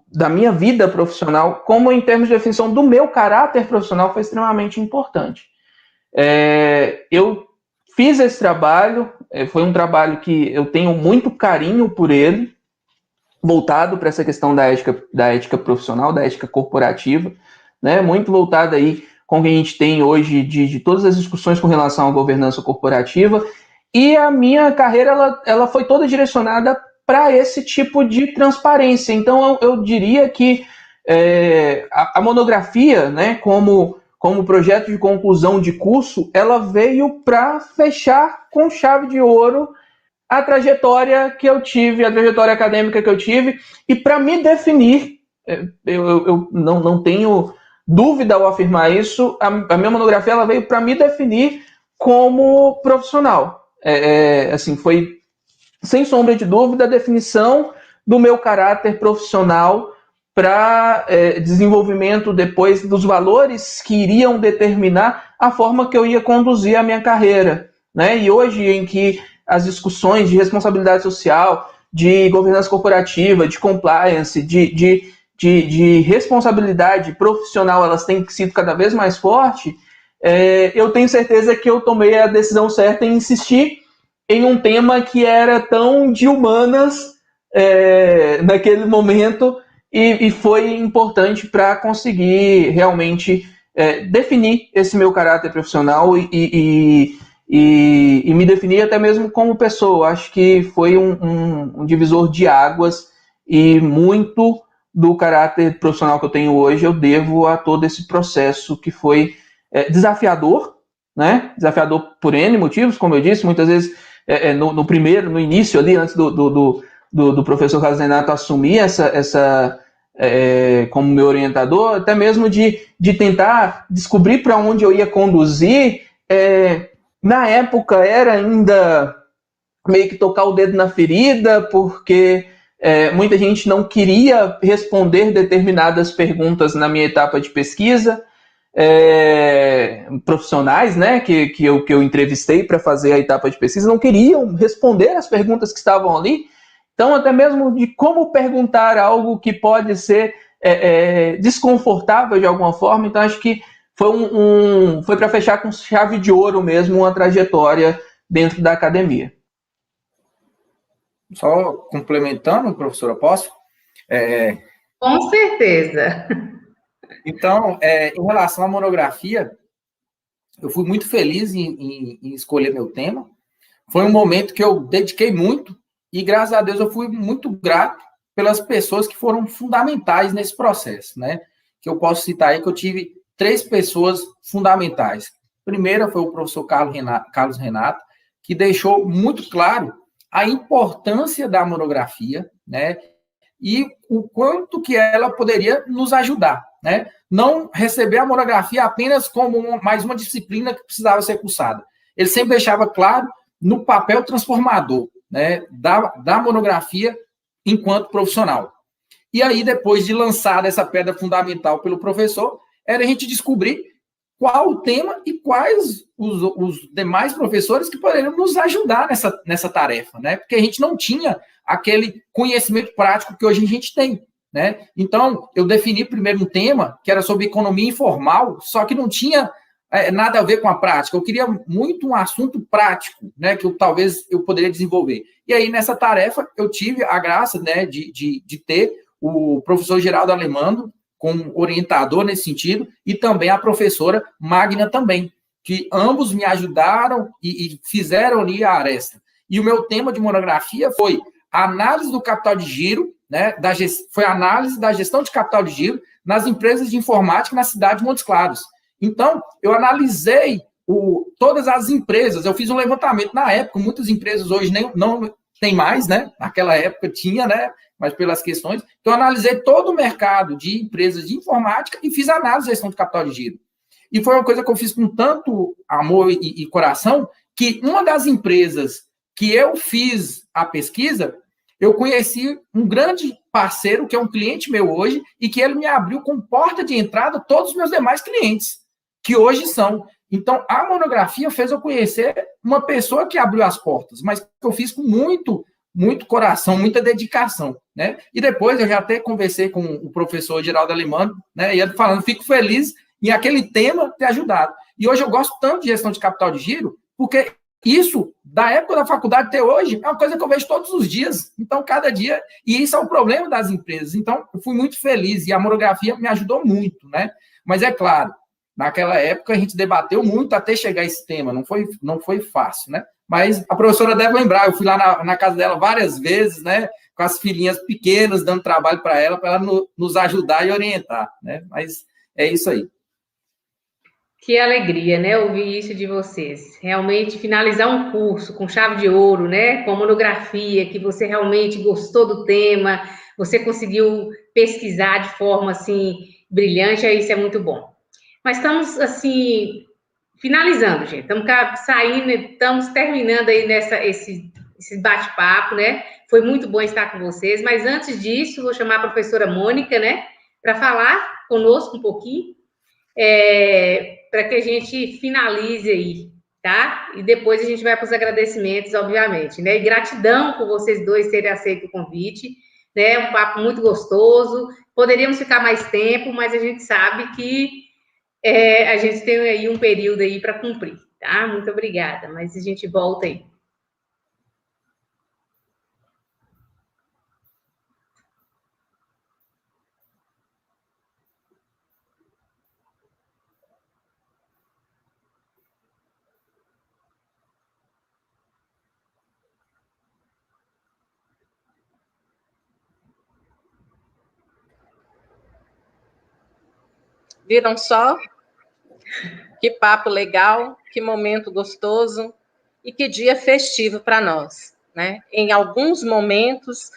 da minha vida profissional, como em termos de definição do meu caráter profissional, foi extremamente importante. Eu fiz esse trabalho, foi um trabalho que eu tenho muito carinho por ele, voltado para essa questão da ética profissional, da ética corporativa, né? Muito voltado aí com o que a gente tem hoje de todas as discussões com relação à governança corporativa. E a minha carreira ela foi toda direcionada para esse tipo de transparência. Então, eu diria que a monografia, né, como projeto de conclusão de curso, ela veio para fechar com chave de ouro a trajetória que eu tive, a trajetória acadêmica que eu tive, e para me definir, eu não tenho dúvida ao afirmar isso, a minha monografia ela veio para me definir como profissional. Assim, foi, sem sombra de dúvida, a definição do meu caráter profissional para desenvolvimento depois dos valores que iriam determinar a forma que eu ia conduzir a minha carreira, né? E hoje, em que as discussões de responsabilidade social, de governança corporativa, de compliance, de responsabilidade profissional, elas têm sido cada vez mais fortes, eu tenho certeza que eu tomei a decisão certa em insistir em um tema que era tão de humanas naquele momento e foi importante para conseguir realmente definir esse meu caráter profissional e me definir até mesmo como pessoa. Acho que foi um divisor de águas e muito do caráter profissional que eu tenho hoje eu devo a todo esse processo que foi desafiador, né? Desafiador por N motivos, como eu disse, muitas vezes no início ali, antes do professor Carlos Renato assumir essa como meu orientador, até mesmo de tentar descobrir para onde eu ia conduzir. Na época era ainda meio que tocar o dedo na ferida, porque muita gente não queria responder determinadas perguntas na minha etapa de pesquisa. Profissionais, né, que eu entrevistei para fazer a etapa de pesquisa não queriam responder as perguntas que estavam ali. Então, até mesmo de como perguntar algo que pode ser desconfortável de alguma forma. Então, acho que foi para fechar com chave de ouro mesmo uma trajetória dentro da academia. Só complementando, professora, posso? Com certeza. Então, em relação à monografia, eu fui muito feliz em escolher meu tema. Foi um momento que eu dediquei muito e, graças a Deus, eu fui muito grato pelas pessoas que foram fundamentais nesse processo, né? Que eu posso citar aí que eu tive 3 pessoas fundamentais. A primeira foi o professor Carlos Renato, que deixou muito claro a importância da monografia, né? E o quanto que ela poderia nos ajudar, né? Não receber a monografia apenas como mais uma disciplina que precisava ser cursada. Ele sempre deixava claro no papel transformador, né, da monografia enquanto profissional. E aí, depois de lançar essa pedra fundamental pelo professor, era a gente descobrir qual o tema e quais os demais professores que poderiam nos ajudar nessa tarefa, né? Porque a gente não tinha aquele conhecimento prático que hoje a gente tem, né? Então, eu defini primeiro um tema que era sobre economia informal, só que não tinha nada a ver com a prática. Eu queria muito um assunto prático, né, que talvez eu poderia desenvolver. E aí, nessa tarefa, eu tive a graça, né, de ter o professor Geraldo Alemando como orientador nesse sentido, e também a professora Magna também, que ambos me ajudaram e fizeram ali a aresta. E o meu tema de monografia foi a análise do capital de giro, né, foi a análise da gestão de capital de giro nas empresas de informática na cidade de Montes Claros. Então, eu analisei todas as empresas, eu fiz um levantamento na época, muitas empresas hoje não tem mais, né? Naquela época tinha, né? Mas pelas questões. Então, eu analisei todo o mercado de empresas de informática e fiz análise da gestão de capital de giro. E foi uma coisa que eu fiz com tanto amor e coração, que uma das empresas que eu fiz a pesquisa, eu conheci um grande parceiro, que é um cliente meu hoje, e que ele me abriu com porta de entrada todos os meus demais clientes, que hoje são. Então, a monografia fez eu conhecer uma pessoa que abriu as portas, mas que eu fiz com muito coração, muita dedicação, né? E depois eu já até conversei com o professor Geraldo Alemano, né? E ele falando, fico feliz em aquele tema ter ajudado. E hoje eu gosto tanto de gestão de capital de giro, porque isso, da época da faculdade até hoje, é uma coisa que eu vejo todos os dias. Então, cada dia, e isso é o problema das empresas. Então, eu fui muito feliz e a monografia me ajudou muito, né? Mas é claro, naquela época a gente debateu muito até chegar a esse tema, não foi fácil, né? Mas a professora deve lembrar, eu fui lá na casa dela várias vezes, né? Com as filhinhas pequenas, dando trabalho para ela nos ajudar e orientar, né? Mas é isso aí. Que alegria, né, ouvir isso de vocês. Realmente finalizar um curso com chave de ouro, né, com monografia, que você realmente gostou do tema, você conseguiu pesquisar de forma, assim, brilhante, isso é muito bom. Mas estamos, assim, finalizando, gente. Estamos saindo, estamos terminando aí esse bate-papo, né? Foi muito bom estar com vocês, mas antes disso, vou chamar a professora Mônica, né, para falar conosco um pouquinho, para que a gente finalize aí, tá? E depois a gente vai para os agradecimentos, obviamente, né? E gratidão por vocês dois terem aceito o convite, né? Um papo muito gostoso. Poderíamos ficar mais tempo, mas a gente sabe que a gente tem aí um período aí para cumprir, tá? Muito obrigada, mas a gente volta aí. Viram só? Que papo legal, que momento gostoso e que dia festivo para nós, né? Em alguns momentos,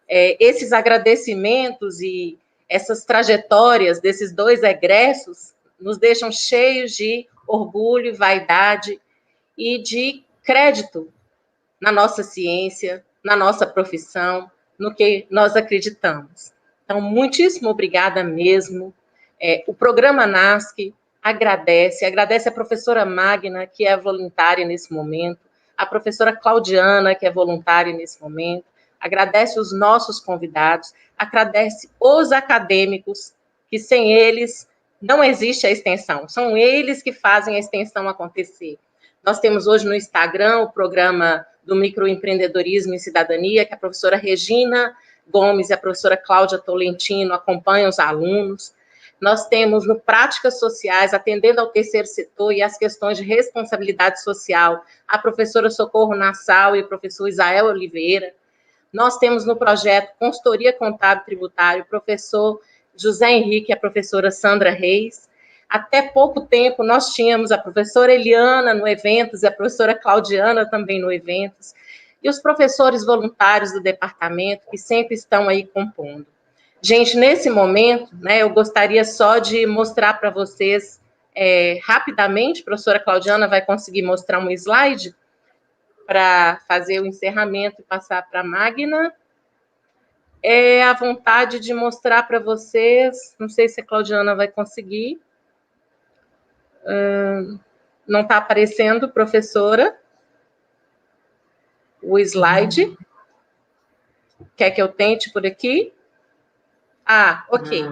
esses agradecimentos e essas trajetórias desses dois egressos nos deixam cheios de orgulho, vaidade e de crédito na nossa ciência, na nossa profissão, no que nós acreditamos. Então, muitíssimo obrigada mesmo. O programa NASC agradece a professora Magna, que é voluntária nesse momento, a professora Claudiana, que é voluntária nesse momento, agradece os nossos convidados, agradece os acadêmicos, que sem eles não existe a extensão, são eles que fazem a extensão acontecer. Nós temos hoje no Instagram o programa do microempreendedorismo e cidadania, que a professora Regina Gomes e a professora Cláudia Tolentino acompanham os alunos. Nós temos no Práticas Sociais, atendendo ao terceiro setor e às questões de responsabilidade social, a professora Socorro Nassau e o professor Isael Oliveira. Nós temos no projeto Consultoria Contábil Tributário o professor José Henrique e a professora Sandra Reis. Até pouco tempo, nós tínhamos a professora Eliana no Eventos e a professora Claudiana também no Eventos, e os professores voluntários do departamento, que sempre estão aí compondo. Gente, nesse momento, né, eu gostaria só de mostrar para vocês rapidamente, a professora Claudiana vai conseguir mostrar um slide para fazer o encerramento e passar para a Magna. A vontade de mostrar para vocês, não sei se a Claudiana vai conseguir. Não está aparecendo, professora, o slide. Quer que eu tente por aqui? Ok.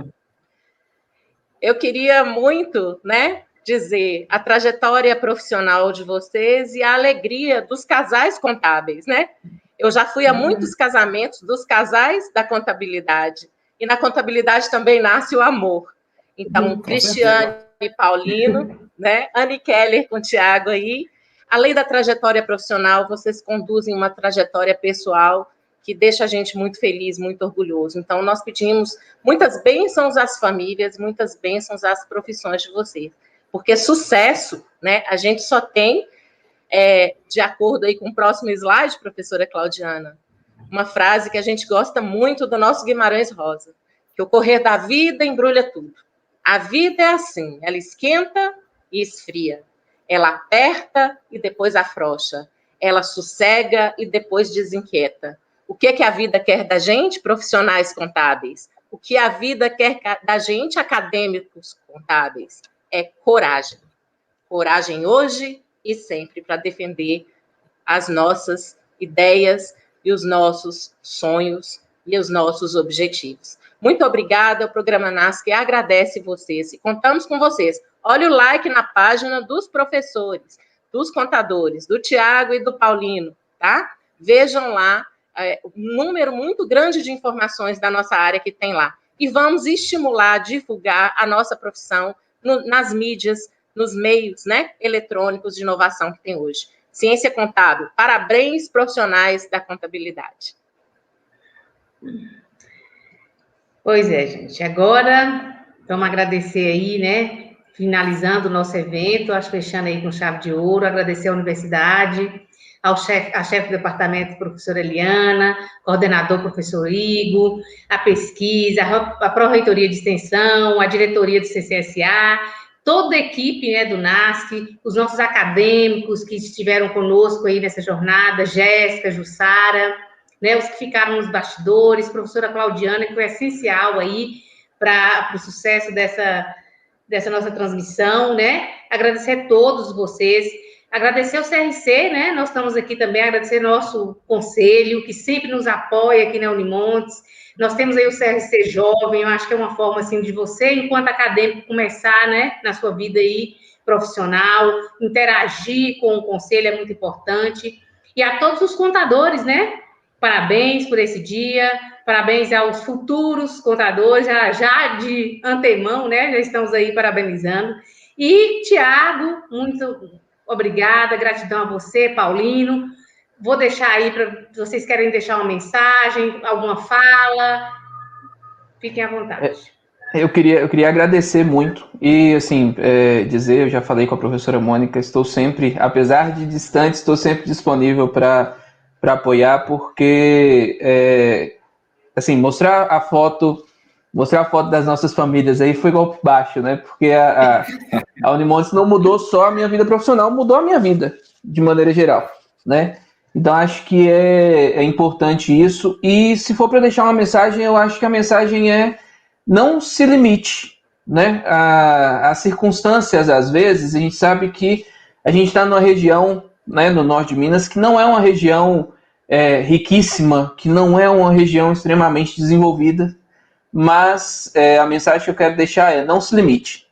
Eu queria muito, né, dizer a trajetória profissional de vocês e a alegria dos casais contábeis, né? Eu já fui a muitos casamentos dos casais da contabilidade. E na contabilidade também nasce o amor. Então, Cristiane e Paulino, né? Anne Keller com o Tiago aí. Além da trajetória profissional, vocês conduzem uma trajetória pessoal que deixa a gente muito feliz, muito orgulhoso. Então, nós pedimos muitas bênçãos às famílias, muitas bênçãos às profissões de vocês. Porque sucesso, né? A gente só tem, de acordo aí com o próximo slide, professora Claudiana, uma frase que a gente gosta muito do nosso Guimarães Rosa, que o correr da vida embrulha tudo. A vida é assim, ela esquenta e esfria. Ela aperta e depois afrouxa. Ela sossega e depois desinquieta. O que a vida quer da gente, profissionais contábeis? O que a vida quer da gente, acadêmicos contábeis? É coragem. Coragem hoje e sempre para defender as nossas ideias e os nossos sonhos e os nossos objetivos. Muito obrigada, o programa NASC agradece vocês e contamos com vocês. Olha o like na página dos professores, dos contadores, do Tiago e do Paulino, tá? Vejam lá um número muito grande de informações da nossa área que tem lá. E vamos estimular, divulgar a nossa profissão nas mídias, nos meios, né, eletrônicos de inovação que tem hoje. Ciência contábil, parabéns profissionais da contabilidade. Pois é, gente. Agora, vamos agradecer aí, né, finalizando o nosso evento, acho fechando aí com chave de ouro, agradecer à universidade, a chefe do departamento, professora Eliana, coordenador, professor Igor, a pesquisa, a pró-reitoria de extensão, a diretoria do CCSA, toda a equipe, né, do NASC, os nossos acadêmicos que estiveram conosco aí nessa jornada, Jéssica, Jussara, né, os que ficaram nos bastidores, professora Claudiana, que foi essencial aí para o sucesso dessa nossa transmissão, né, agradecer a todos vocês, agradecer ao CRC, né, nós estamos aqui também, agradecer ao nosso conselho, que sempre nos apoia aqui na Unimontes. Nós temos aí o CRC Jovem, eu acho que é uma forma, assim, de você, enquanto acadêmico, começar, né, na sua vida aí profissional, interagir com o conselho é muito importante. E a todos os contadores, né, parabéns por esse dia, parabéns aos futuros contadores, já de antemão, né, já estamos aí parabenizando. E, Tiago, muito obrigada, gratidão a você, Paulino. Vou deixar aí para vocês querem deixar uma mensagem, alguma fala, fiquem à vontade. Eu queria agradecer muito e, assim, dizer, eu já falei com a professora Mônica, estou sempre, apesar de distante, estou sempre disponível para apoiar, porque, assim, mostrar a foto das nossas famílias aí foi golpe baixo, né? Porque a Unimontes não mudou só a minha vida profissional, mudou a minha vida, de maneira geral, né? Então, acho que é importante isso. E se for para deixar uma mensagem, eu acho que a mensagem é não se limite, né? As circunstâncias, às vezes, a gente sabe que a gente está numa região, né, no norte de Minas, que não é uma região riquíssima, que não é uma região extremamente desenvolvida, mas a mensagem que eu quero deixar é não se limite.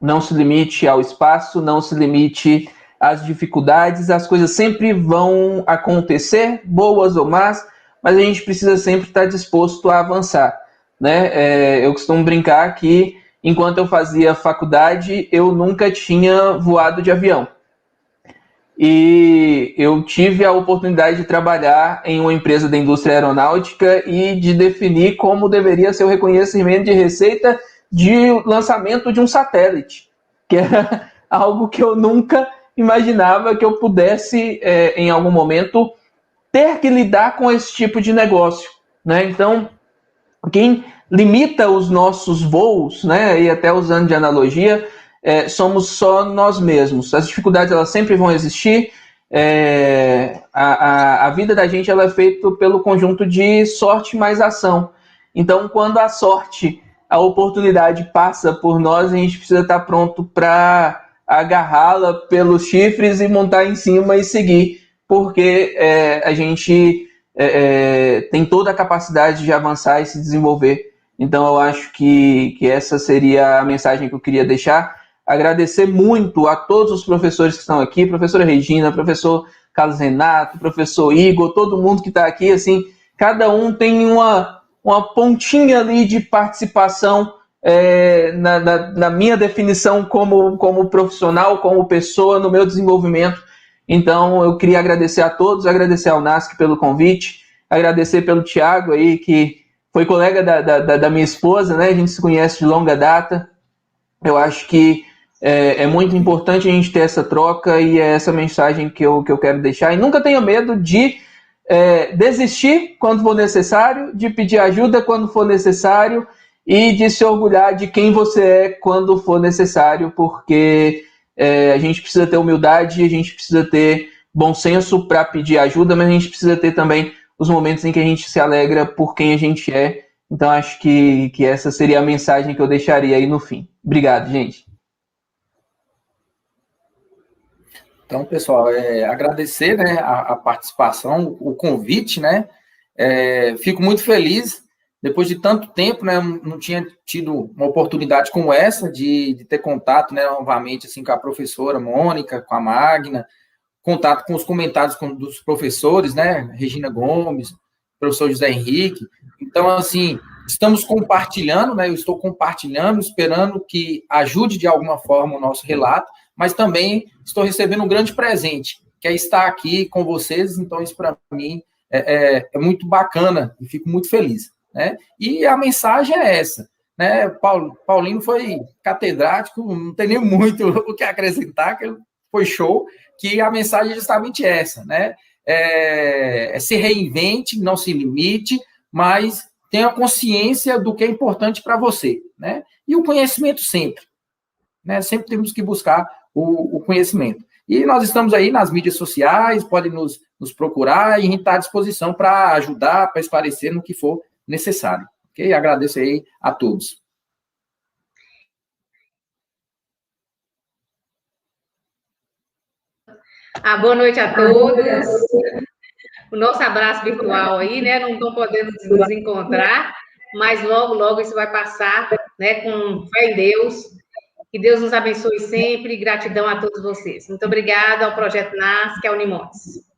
Não se limite ao espaço, não se limite às dificuldades, as coisas sempre vão acontecer, boas ou más, mas a gente precisa sempre estar disposto a avançar, né? Eu costumo brincar que, enquanto eu fazia faculdade, eu nunca tinha voado de avião. E eu tive a oportunidade de trabalhar em uma empresa da indústria aeronáutica e de definir como deveria ser o reconhecimento de receita de lançamento de um satélite, que era algo que eu nunca imaginava que eu pudesse, em algum momento, ter que lidar com esse tipo de negócio, né? Então, quem limita os nossos voos, né, e até usando de analogia, somos só nós mesmos. As dificuldades, elas sempre vão existir. A vida da gente, ela é feita pelo conjunto de sorte mais ação. Então, quando a sorte, a oportunidade passa por nós, a gente precisa estar pronto para agarrá-la pelos chifres e montar em cima e seguir, porque a gente tem toda a capacidade de avançar e se desenvolver. Então, eu acho que essa seria a mensagem que eu queria deixar. Agradecer muito a todos os professores que estão aqui, professora Regina, professor Carlos Renato, professor Igor, todo mundo que está aqui, assim, cada um tem uma pontinha ali de participação na minha definição como profissional, como pessoa, no meu desenvolvimento. Então, eu queria agradecer a todos, agradecer ao NASC pelo convite, agradecer pelo Tiago aí, que foi colega da minha esposa, né? A gente se conhece de longa data. Eu acho que é muito importante a gente ter essa troca e é essa mensagem que eu quero deixar. E nunca tenha medo de desistir quando for necessário, de pedir ajuda quando for necessário e de se orgulhar de quem você é quando for necessário, porque a gente precisa ter humildade, a gente precisa ter bom senso para pedir ajuda, mas a gente precisa ter também os momentos em que a gente se alegra por quem a gente é. Então, acho que essa seria a mensagem que eu deixaria aí no fim. Obrigado, gente. Então, pessoal, agradecer, né, a participação, o convite, né? Fico muito feliz. Depois de tanto tempo, né, não tinha tido uma oportunidade como essa de ter contato, né, novamente assim, com a professora Mônica, com a Magna, contato com os comentários dos professores, né, Regina Gomes, professor José Henrique. Então, assim, estamos compartilhando, né, eu estou compartilhando, esperando que ajude de alguma forma o nosso relato, mas também estou recebendo um grande presente, que é estar aqui com vocês. Então, isso para mim é muito bacana e fico muito feliz, né? E a mensagem é essa, né? Paulinho foi catedrático, não tem nem muito o que acrescentar, que foi show, que a mensagem é justamente essa, né? Se reinvente, não se limite, mas tenha consciência do que é importante para você, né? E o conhecimento sempre, né? Sempre temos que buscar o conhecimento. E nós estamos aí nas mídias sociais, podem nos procurar e a gente está à disposição para ajudar, para esclarecer no que for necessário. Ok? Agradeço aí a todos. Boa noite a todos. O nosso abraço virtual aí, né? Não estão podendo nos encontrar, mas logo, logo isso vai passar, né? Com fé em Deus. Que Deus nos abençoe sempre. Gratidão a todos vocês. Muito obrigada ao Projeto NAS, que é Unimontes.